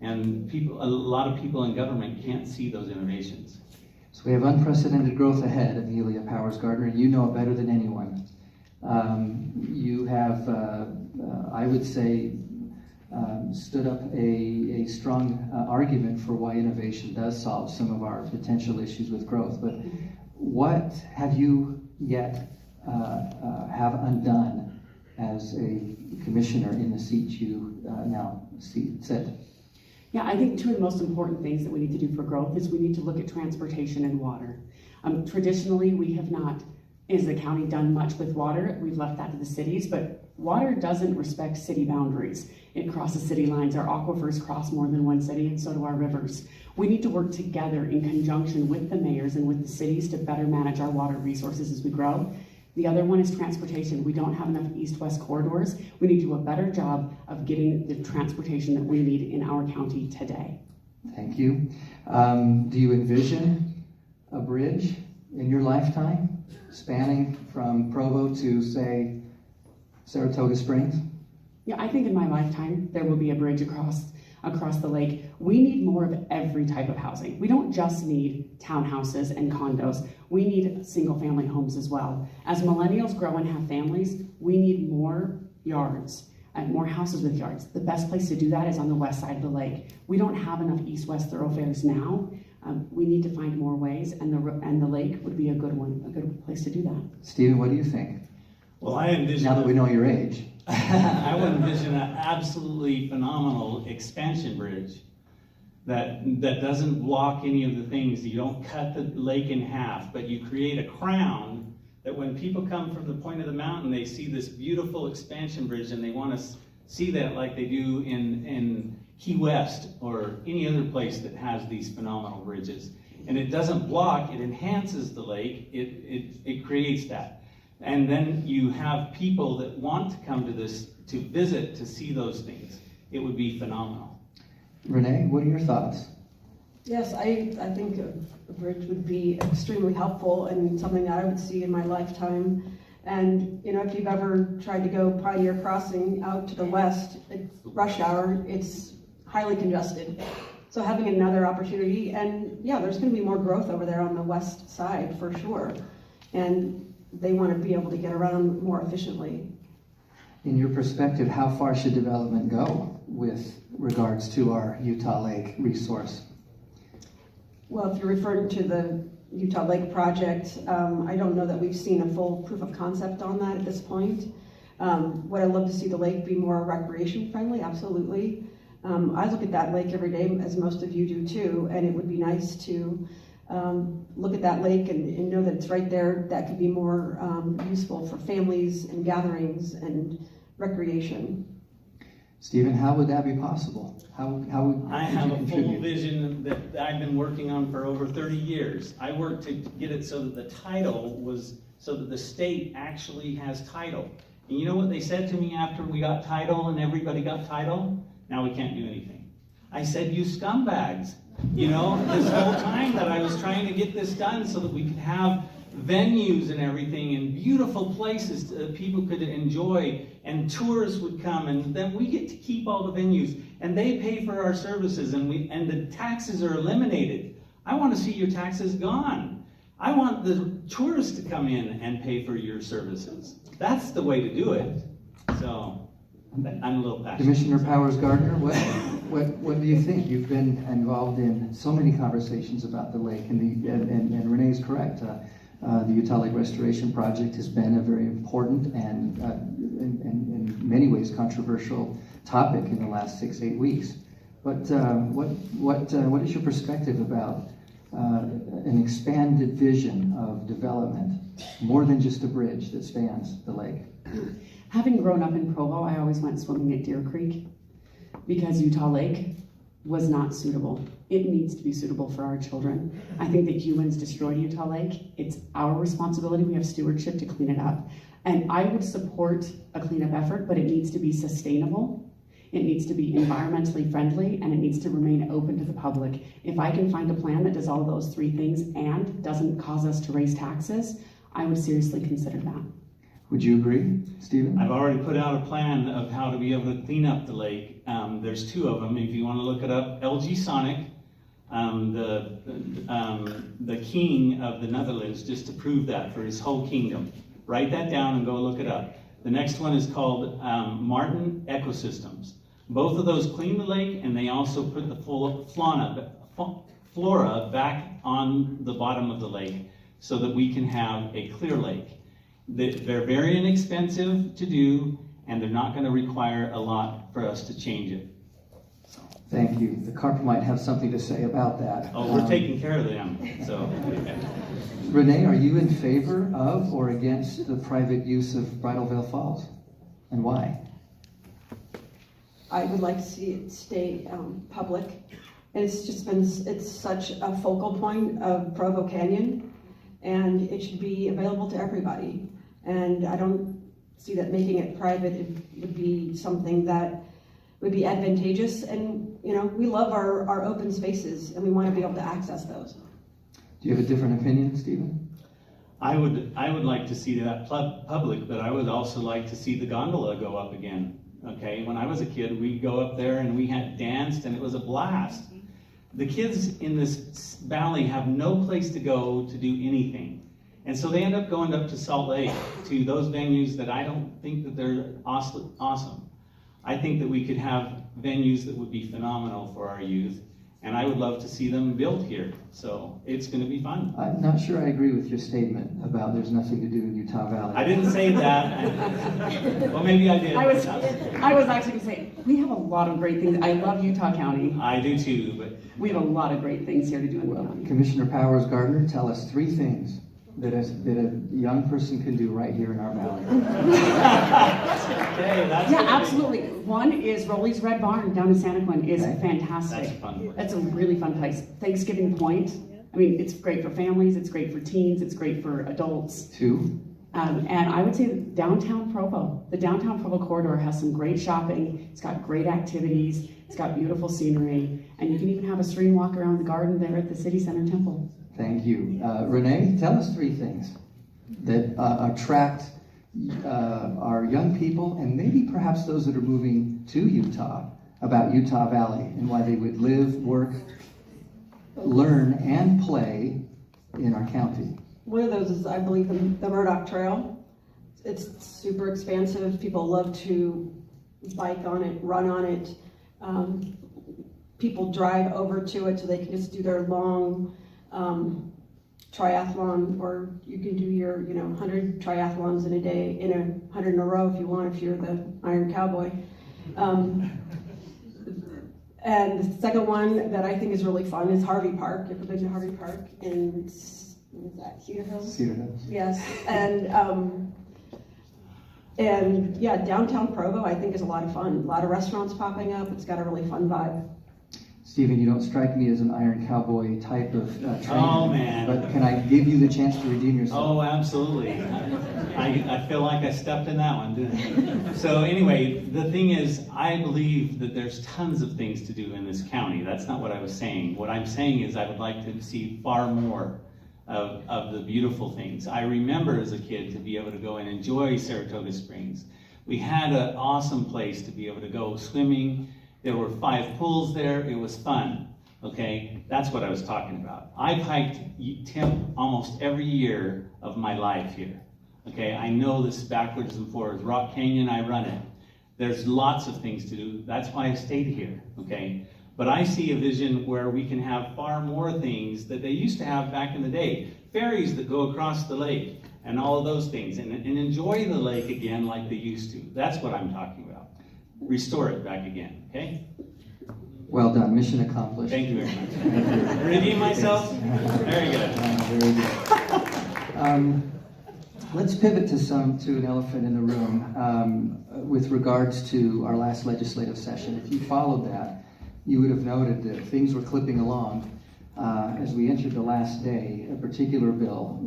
And a lot of people in government can't see those innovations. So we have unprecedented growth ahead, Emilia Powers-Gardner, and you know it better than anyone. You have, I would say, stood up a strong argument for why innovation does solve some of our potential issues with growth. But what have you yet have undone as a commissioner in the seat you now sit? Yeah, I think two of the most important things that we need to do for growth is we need to look at transportation and water. Traditionally, we have not, as a county, done much with water. We've left that to the cities, but water doesn't respect city boundaries. It crosses city lines. Our aquifers cross more than one city, and so do our rivers. We need to work together in conjunction with the mayors and with the cities to better manage our water resources as we grow. The other one is transportation. We don't have enough east-west corridors. We need to do a better job of getting the transportation that we need in our county today. Thank you. Do you envision a bridge in your lifetime spanning from Provo to, say, Saratoga Springs? Yeah, I think in my lifetime there will be a bridge across the lake. We need more of every type of housing. We don't just need townhouses and condos. We need single-family homes as well. As millennials grow and have families, we need more yards and more houses with yards. The best place to do that is on the west side of the lake. We don't have enough east-west thoroughfares now. We need to find more ways, and the lake would be a good place to do that. Stephen, what do you think? Well, I envision, now that we know your age. I would envision an absolutely phenomenal expansion bridge that doesn't block any of the things. You don't cut the lake in half, but you create a crown that when people come from the point of the mountain, they see this beautiful expansion bridge and they want to see that like they do in Key West or any other place that has these phenomenal bridges. And it doesn't block, it enhances the lake, it creates that. And then you have people that want to come to this, to visit, to see those things. It would be phenomenal. Renee, what are your thoughts? Yes, I think a bridge would be extremely helpful and something that I would see in my lifetime. And if you've ever tried to go Pioneer Crossing out to the west, it's rush hour, it's highly congested. So having another opportunity, and yeah, there's going to be more growth over there on the west side for sure. And they want to be able to get around more efficiently. In your perspective, how far should development go with regards to our Utah Lake resource? Well, if you're referring to the Utah Lake project, I don't know that we've seen a full proof of concept on that at this point. Would I love to see the lake be more recreation friendly? Absolutely. I look at that lake every day, as most of you do too, and it would be nice to look at that lake and know that it's right there. That could be more useful for families and gatherings and recreation. Stephen, how would that be possible? How would I have a full vision that I've been working on for over 30 years. I worked to get it so that the title was, so that the state actually has title. And you know what they said to me after we got title and everybody got title? Now we can't do anything. I said, you scumbags, You know, this whole time that I was trying to get this done so that we could have venues and everything and beautiful places that people could enjoy and tourists would come, and then we get to keep all the venues and they pay for our services, and the taxes are eliminated. I want to see your taxes gone. I want the tourists to come in and pay for your services. That's the way to do it. So I'm a little passionate. Commissioner Powers-Gardner, what do you think? You've been involved in so many conversations about the lake, and Renee is correct. The Utah Lake Restoration Project has been a very important and in many ways controversial topic in the last 6-8 weeks. But what is your perspective about an expanded vision of development, more than just a bridge that spans the lake? Having grown up in Provo, I always went swimming at Deer Creek because Utah Lake was not suitable. It needs to be suitable for our children. I think that humans destroyed Utah Lake. It's our responsibility. We have stewardship to clean it up. And I would support a cleanup effort, but it needs to be sustainable. It needs to be environmentally friendly, and it needs to remain open to the public. If I can find a plan that does all of those three things and doesn't cause us to raise taxes, I would seriously consider that. Would you agree, Stephen? I've already put out a plan of how to be able to clean up the lake. There's 2 of them. If you want to look it up, LG Sonic, the king of the Netherlands, just approved that for his whole kingdom. Write that down and go look it up. The next one is called Martin Ecosystems. Both of those clean the lake, and they also put the flora back on the bottom of the lake so that we can have a clear lake. They're very inexpensive to do, and they're not going to require a lot for us to change it. Thank you. The carpet might have something to say about that. Oh, we're taking care of them. So, Renee, are you in favor of or against the private use of Bridal Veil Falls, and why? I would like to see it stay public. And it's such a focal point of Provo Canyon, and it should be available to everybody. And I don't see that making it private would be something that would be advantageous. And you know, we love our open spaces, and we want to be able to access those. Do you have a different opinion, Stephen? I would like to see that public, but I would also like to see the gondola go up again. Okay, when I was a kid, we'd go up there and we had danced, and it was a blast. The kids in this valley have no place to go to do anything. And so they end up going up to Salt Lake, to those venues that I don't think that they're awesome. I think that we could have venues that would be phenomenal for our youth, and I would love to see them built here. So it's going to be fun. I'm not sure I agree with your statement about there's nothing to do in Utah Valley. I didn't say that. Well, maybe I did. I was actually going to say, we have a lot of great things. I love Utah County. I do too, but we have a lot of great things here to do in Utah County. Commissioner Powers-Gardner, tell us 3 things that a young person can do right here in our valley. Yeah, absolutely. One is Rolly's Red Barn down in Santaquin is fantastic. That's fun. That's a really fun place. Thanksgiving Point. I mean, it's great for families, it's great for teens, it's great for adults. 2. And I would say downtown Provo. The downtown Provo corridor has some great shopping. It's got great activities. It's got beautiful scenery. And you can even have a serene walk around the garden there at the City Center Temple. Thank you. Renee, tell us 3 things that attract our young people, and maybe perhaps those that are moving to Utah, about Utah Valley and why they would live, work, learn, and play in our county. One of those is, I believe, the Murdoch Trail. It's super expansive. People love to bike on it, run on it. People drive over to it so they can just do their long triathlon, or you can do your 100 triathlons in a day, 100 in a row if you want, if you're the Iron Cowboy. And the second one that I think is really fun is Harvey Park. You ever been to Harvey Park in, what is that, Cedar Hills? Cedar Hills. Yes, and yeah, downtown Provo I think is a lot of fun. A lot of restaurants popping up. It's got a really fun vibe. Stephen, you don't strike me as an Iron Cowboy type of trainer. Oh, man. But can I give you the chance to redeem yourself? Oh, absolutely. I feel like I stepped in that one, didn't I? So anyway, the thing is, I believe that there's tons of things to do in this county. That's not what I was saying. What I'm saying is I would like to see far more of the beautiful things. I remember as a kid to be able to go and enjoy Saratoga Springs. We had an awesome place to be able to go swimming. There were 5 pools there. It was fun. Okay, that's what I was talking about. I've hiked Temp almost every year of my life here. Okay, I know this backwards and forwards. Rock Canyon, I run it. There's lots of things to do. That's why I stayed here. Okay, but I see a vision where we can have far more things that they used to have back in the day. Ferries that go across the lake and all of those things, and enjoy the lake again like they used to. That's what I'm talking about. Restore it back again, okay? Well done, mission accomplished. Thank you very much. Redeem myself? Very good. Very good. Let's pivot to an elephant in the room with regards to our last legislative session. If you followed that, you would have noted that things were clipping along as we entered the last day. A particular bill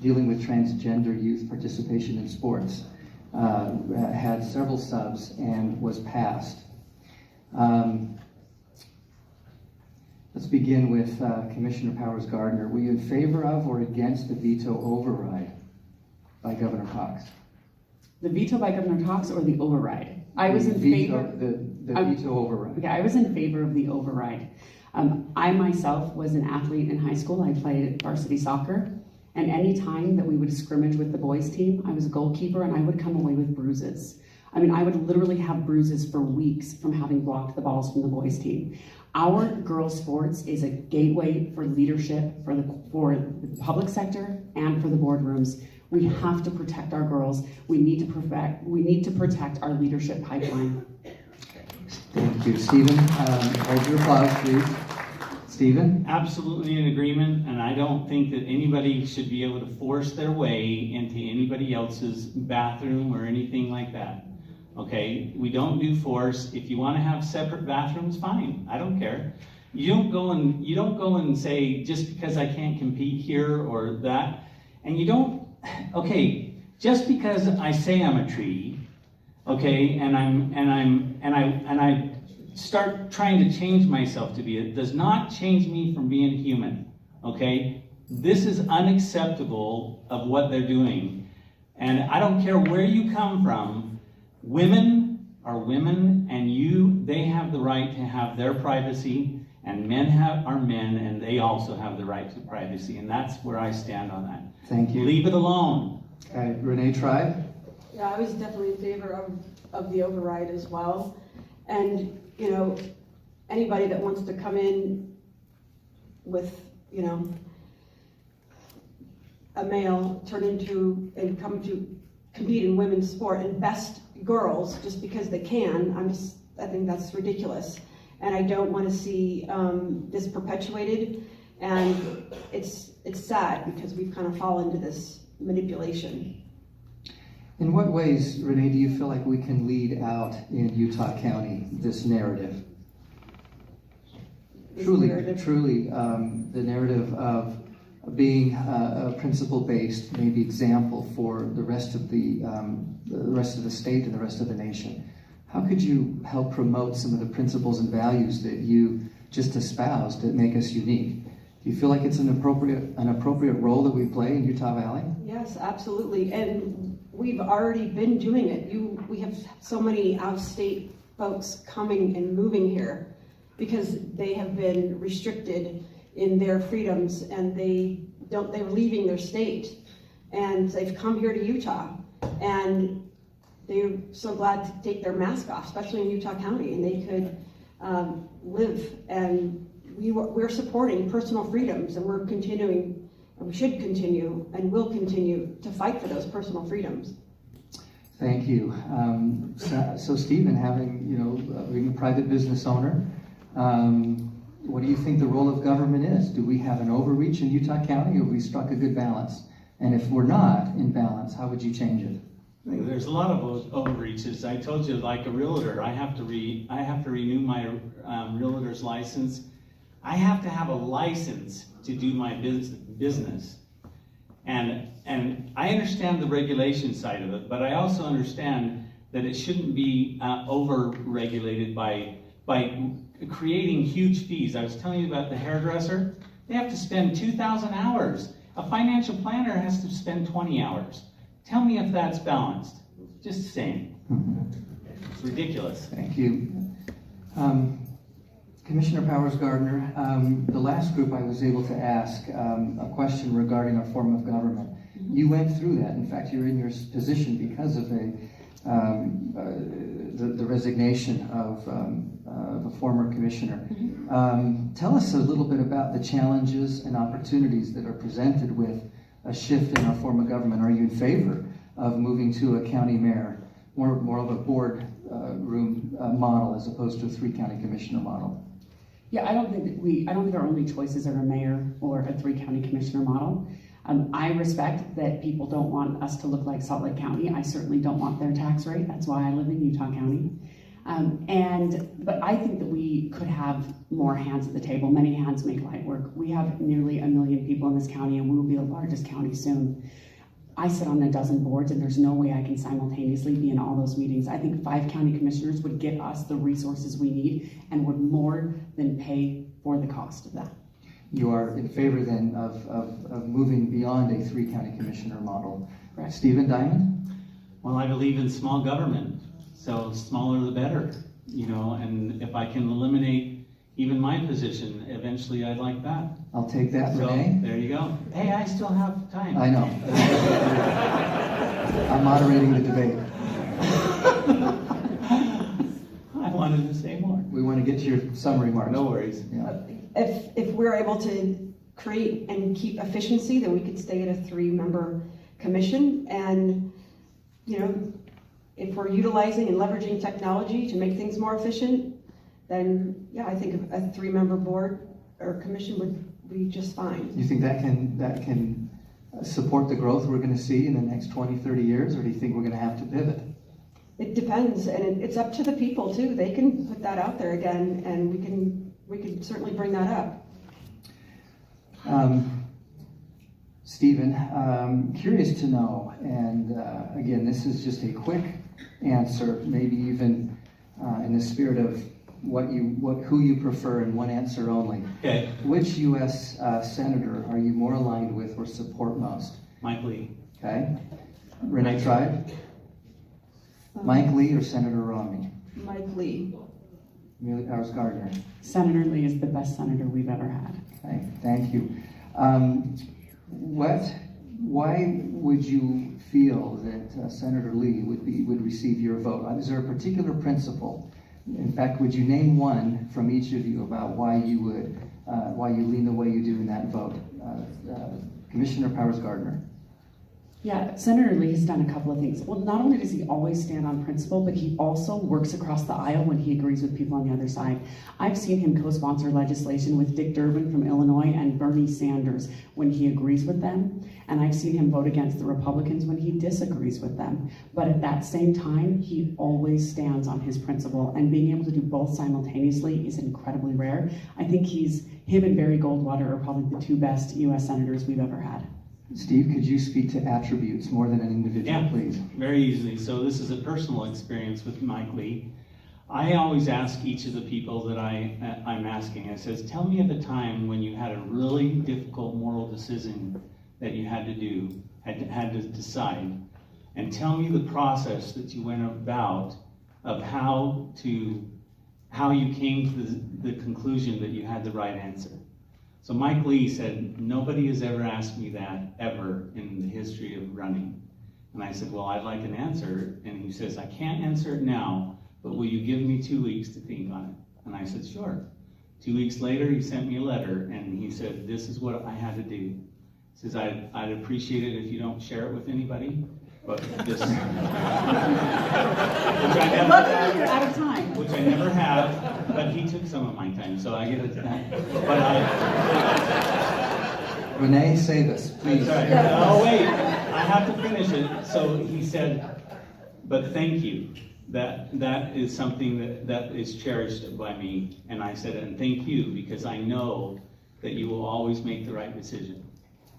dealing with transgender youth participation in sports had several subs and was passed. Let's begin with Commissioner Powers-Gardner. Were you in favor of or against the veto override by Governor Cox? The veto by Governor Cox or the override? I was in favor. The veto override. Okay, I was in favor of the override. I myself was an athlete in high school. I played varsity soccer. And any time that we would scrimmage with the boys team, I was a goalkeeper and I would come away with bruises. I mean, I would literally have bruises for weeks from having blocked the balls from the boys team. Our girls' sports is a gateway for leadership for the public sector and for the boardrooms. We have to protect our girls. We need to protect our leadership pipeline. Thank you, Stephen. Hold your applause, please. Stephen? Absolutely in agreement, and I don't think that anybody should be able to force their way into anybody else's bathroom or anything like that. Okay, we don't do force. If you want to have separate bathrooms, fine. I don't care. You don't go and say just because I can't compete here or that, and you don't. Okay, just because I say I'm a tree, okay, and I start trying to change myself to be it does not change me from being human. Okay, this is unacceptable of what they're doing, and I don't care where you come from. Women are women, and they have the right to have their privacy, and men are men, and they also have the right to privacy, and that's where I stand on that. Thank you. Leave it alone. Okay, Renee Tribe? Yeah, I was definitely in favor of the override as well. And, you know, anybody that wants to come in with, you know, a male, turn into and come to compete in women's sport and best girls just because they can, I think that's ridiculous. And I don't want to see this perpetuated. And it's sad because we've kind of fallen into this manipulation. In what ways, Renee, do you feel like we can lead out in Utah County this narrative? Truly, the narrative of being a principle-based, maybe example for the rest of the state and the rest of the nation. How could you help promote some of the principles and values that you just espoused that make us unique? Do you feel like it's an appropriate role that we play in Utah Valley? Yes, absolutely. And we've already been doing it. We have so many out-of-state folks coming and moving here because they have been restricted in their freedoms, and they're leaving their state, and they've come here to Utah, and they're so glad to take their mask off, especially in Utah County, and they could live. And we're supporting personal freedoms, and we're continuing, and we should continue, and will continue to fight for those personal freedoms. Thank you. So Stephen, being a private business owner, what do you think the role of government is? Do we have an overreach in Utah County, or have we struck a good balance? And if we're not in balance, how would you change it? There's a lot of overreaches. I told you, like a realtor, I have to renew my realtor's license. I have to have a license to do my business. And I understand the regulation side of it, but I also understand that it shouldn't be over-regulated by creating huge fees. I was telling you about the hairdresser. They have to spend 2,000 hours. A financial planner has to spend 20 hours. Tell me if that's balanced. Just saying. It's ridiculous. Thank you. Commissioner Powers-Gardner, the last group I was able to ask a question regarding our form of government. You went through that. In fact, you're in your position because of the resignation of a former commissioner. Tell us a little bit about the challenges and opportunities that are presented with a shift in our form of government. Are you in favor of moving to a county mayor, more of a board room model as opposed to a 3-county commissioner model? Yeah, I don't think our only choices are a mayor or a 3-county commissioner model. I respect that people don't want us to look like Salt Lake County. I certainly don't want their tax rate. That's why I live in Utah County. But I think that we could have more hands at the table. Many hands make light work. We have nearly 1 million people in this county, and we will be the largest county soon. I sit on a dozen boards, and there's no way I can simultaneously be in all those meetings. I think 5 county commissioners would get us the resources we need and would more than pay for the cost of that. You are in favor then of moving beyond a 3-county commissioner model. Right. Stephen Diamond? Well, I believe in small government, so smaller the better, and if I can eliminate even my position, eventually I'd like that. I'll take that, So, Renee. there you go. Hey, I still have time. I know. I'm moderating the debate. I wanted to say more. We want to get to your summary, Mark. No worries. Yeah. If we're able to create and keep efficiency, then we could stay at a 3-member commission. And, if we're utilizing and leveraging technology to make things more efficient, then yeah, I think a 3-member board or commission would be just fine. You think that can support the growth we're going to see in the next 20, 30 years, or do you think we're going to have to pivot? It depends, and it's up to the people too. They can put that out there again, and we can certainly bring that up. Stephen, curious to know, and again, this is just a quick answer, maybe even in the spirit of who you prefer in one answer only. Okay. Which U.S. Senator are you more aligned with or support most? Mike Lee. Okay. Renee Tribe? Mike Lee or Senator Romney? Mike Lee. Emilia Powers-Gardner. Senator Lee is the best senator we've ever had. Okay, thank you. Why would you feel that Senator Lee would receive your vote? Is there a particular principle? In fact, would you name one from each of you about why you lean the way you do in that vote? Commissioner Powers-Gardner. Yeah, Senator Lee has done a couple of things. Well, not only does he always stand on principle, but he also works across the aisle when he agrees with people on the other side. I've seen him co-sponsor legislation with Dick Durbin from Illinois and Bernie Sanders when he agrees with them, and I've seen him vote against the Republicans when he disagrees with them. But at that same time, he always stands on his principle, and being able to do both simultaneously is incredibly rare. I think him and Barry Goldwater are probably the 2 best U.S. senators we've ever had. Steve, could you speak to attributes more than an individual, please? Very easily. So this is a personal experience with Mike Lee. I always ask each of the people that I'm asking, I says, tell me of a time when you had a really difficult moral decision that you had to do, had to decide, and tell me the process that you went about of how you came to the conclusion that you had the right answer. So Mike Lee said, nobody has ever asked me that ever in the history of running. And I said, well, I'd like an answer. And he says, I can't answer it now, but will you give me 2 weeks to think on it? And I said, sure. 2 weeks later, he sent me a letter, and he said, this is what I had to do. He says, I'd appreciate it if you don't share it with anybody, but this... which I never have, You're out of time. which I never have, but he took some of my time, so I get it. But Renee, say this, please. That's right. Oh, wait, I have to finish it. So he said, But thank you. That is something that is cherished by me. And I said, and thank you, because I know that you will always make the right decision.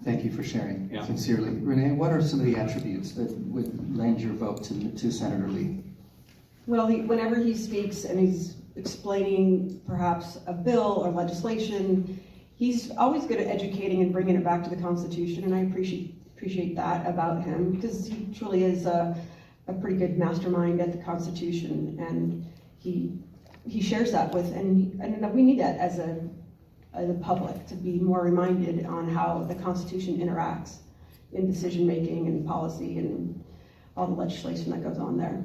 Thank you for sharing, Yeah. sincerely. Renee, what are some of the attributes that would lend your vote to Senator Lee? Well, whenever he speaks and he's explaining perhaps a bill or legislation, he's always good at educating and bringing it back to the Constitution, and I appreciate that about him, because he truly is a pretty good mastermind at the Constitution, and he shares that with, and we need that as a public, to be more reminded on how the Constitution interacts in decision making and policy and all the legislation that goes on there.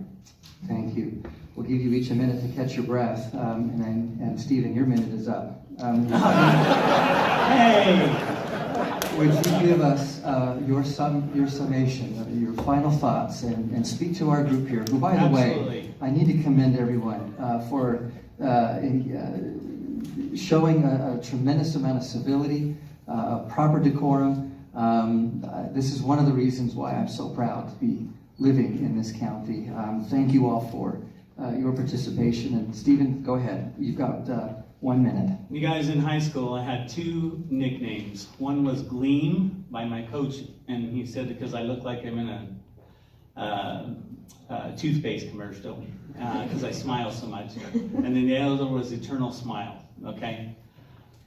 Thank you. We'll give you each a minute to catch your breath, and Stephen, your minute is up. Hey! Would you give us your summation, your final thoughts, and speak to our group here, who, by the way, I need to commend everyone for showing a tremendous amount of civility, proper decorum. This is one of the reasons why I'm so proud to be living in this county. Thank you all for your participation. And Stephen, go ahead. You've got 1 minute. You guys, in high school, I had 2 nicknames. One was Gleam by my coach, and he said because I look like I'm in a toothpaste commercial because I smile so much. And then the other was Eternal Smile, okay?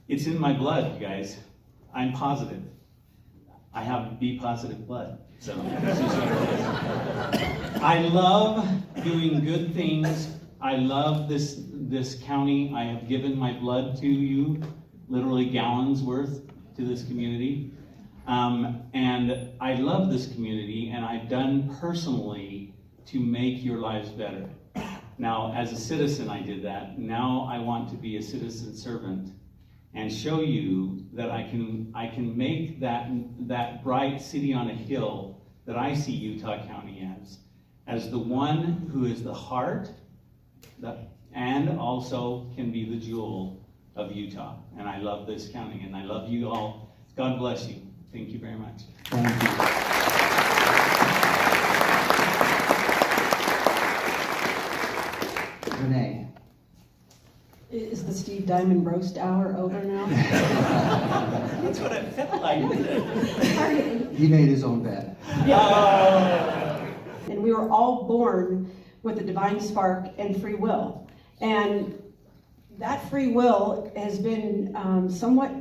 It's in my blood, you guys. I'm positive. I have B positive blood. So I love doing good things. I love this county. I have given my blood to you, literally gallons worth, to this community. And I love this community, and I've done personally to make your lives better. Now, as a citizen, I did that. Now I want to be a citizen servant and show you that I can make that bright city on a hill that I see Utah County as the one who is the heart and also can be the jewel of Utah. And I love this county, and I love you all. God bless you. Thank you very much. Thank you. Renee. Is the Steve Diamond roast hour over now? That's what it felt like. He made his own bed. And we were all born with a divine spark and free will. And that free will has been somewhat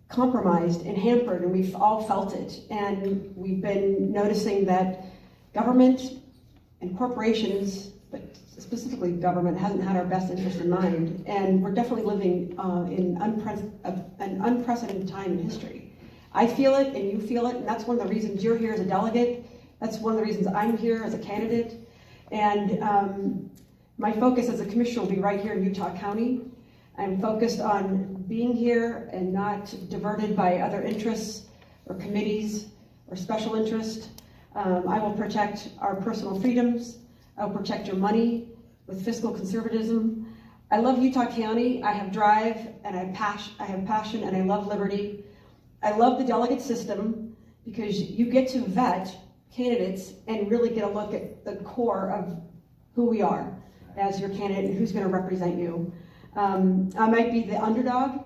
compromised and hampered, and we've all felt it. And we've been noticing that government and corporations, but specifically government, hasn't had our best interest in mind. And we're definitely living in an unprecedented time in history. I feel it, and you feel it, and that's one of the reasons you're here as a delegate. That's one of the reasons I'm here as a candidate. And my focus as a commissioner will be right here in Utah County. I'm focused on being here and not diverted by other interests or committees or special interest. I will protect our personal freedoms. I will protect your money with fiscal conservatism. I love Utah County. I have drive and I have passion, and I love liberty. I love the delegate system because you get to vet candidates and really get a look at the core of who we are as your candidate and who's going to represent you. I might be the underdog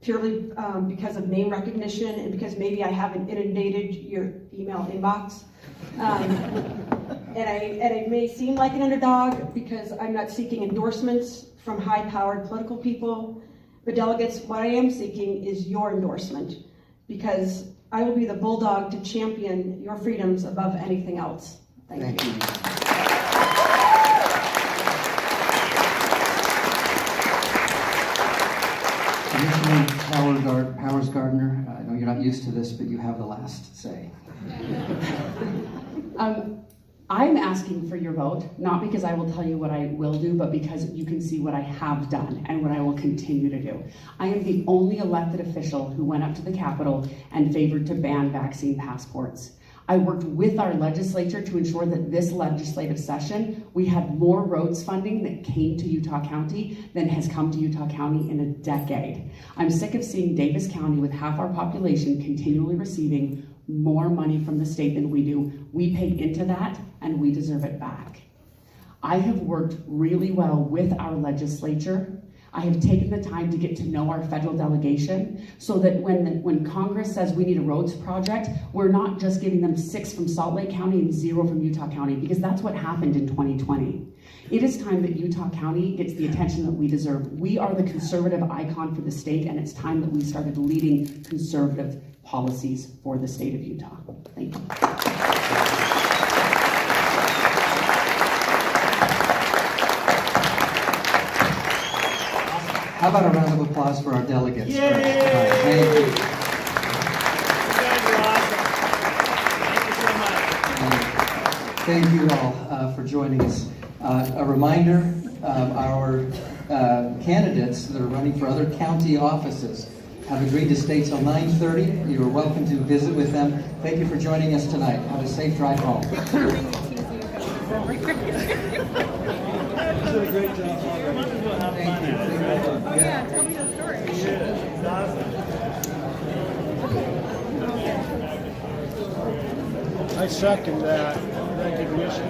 purely because of name recognition and because maybe I haven't inundated your email inbox. And I may seem like an underdog because I'm not seeking endorsements from high-powered political people. But delegates, what I am seeking is your endorsement, because I will be the bulldog to champion your freedoms above anything else. Thank you. Commissioner Powers-Gardner, I know you're not used to this, but you have the last say. I'm asking for your vote, not because I will tell you what I will do, but because you can see what I have done and what I will continue to do. I am the only elected official who went up to the Capitol and favored to ban vaccine passports. I worked with our legislature to ensure that this legislative session, we had more roads funding that came to Utah County than has come to Utah County in a decade. I'm sick of seeing Davis County, with half our population, continually receiving more money from the state than we do. We pay into that and we deserve it back. I have worked really well with our legislature. I have taken the time to get to know our federal delegation so that when Congress says we need a roads project, we're not just giving them 6 from Salt Lake County and 0 from Utah County, because that's what happened in 2020. It is time that Utah County gets the attention that we deserve. We are the conservative icon for the state, and it's time that we started leading conservative policies for the state of Utah. Thank you. How about a round of applause for our delegates? Yay! Thank you. You guys are awesome. Thank you so much. Thank you all for joining us. A reminder, our candidates that are running for other county offices have agreed to stay till 9:30. You're welcome to visit with them. Thank you for joining us tonight. Have a safe drive home. You did a great job. Might as well have fun at it, right? Oh yeah, tell me the story. You should. It's awesome. I second that recognition.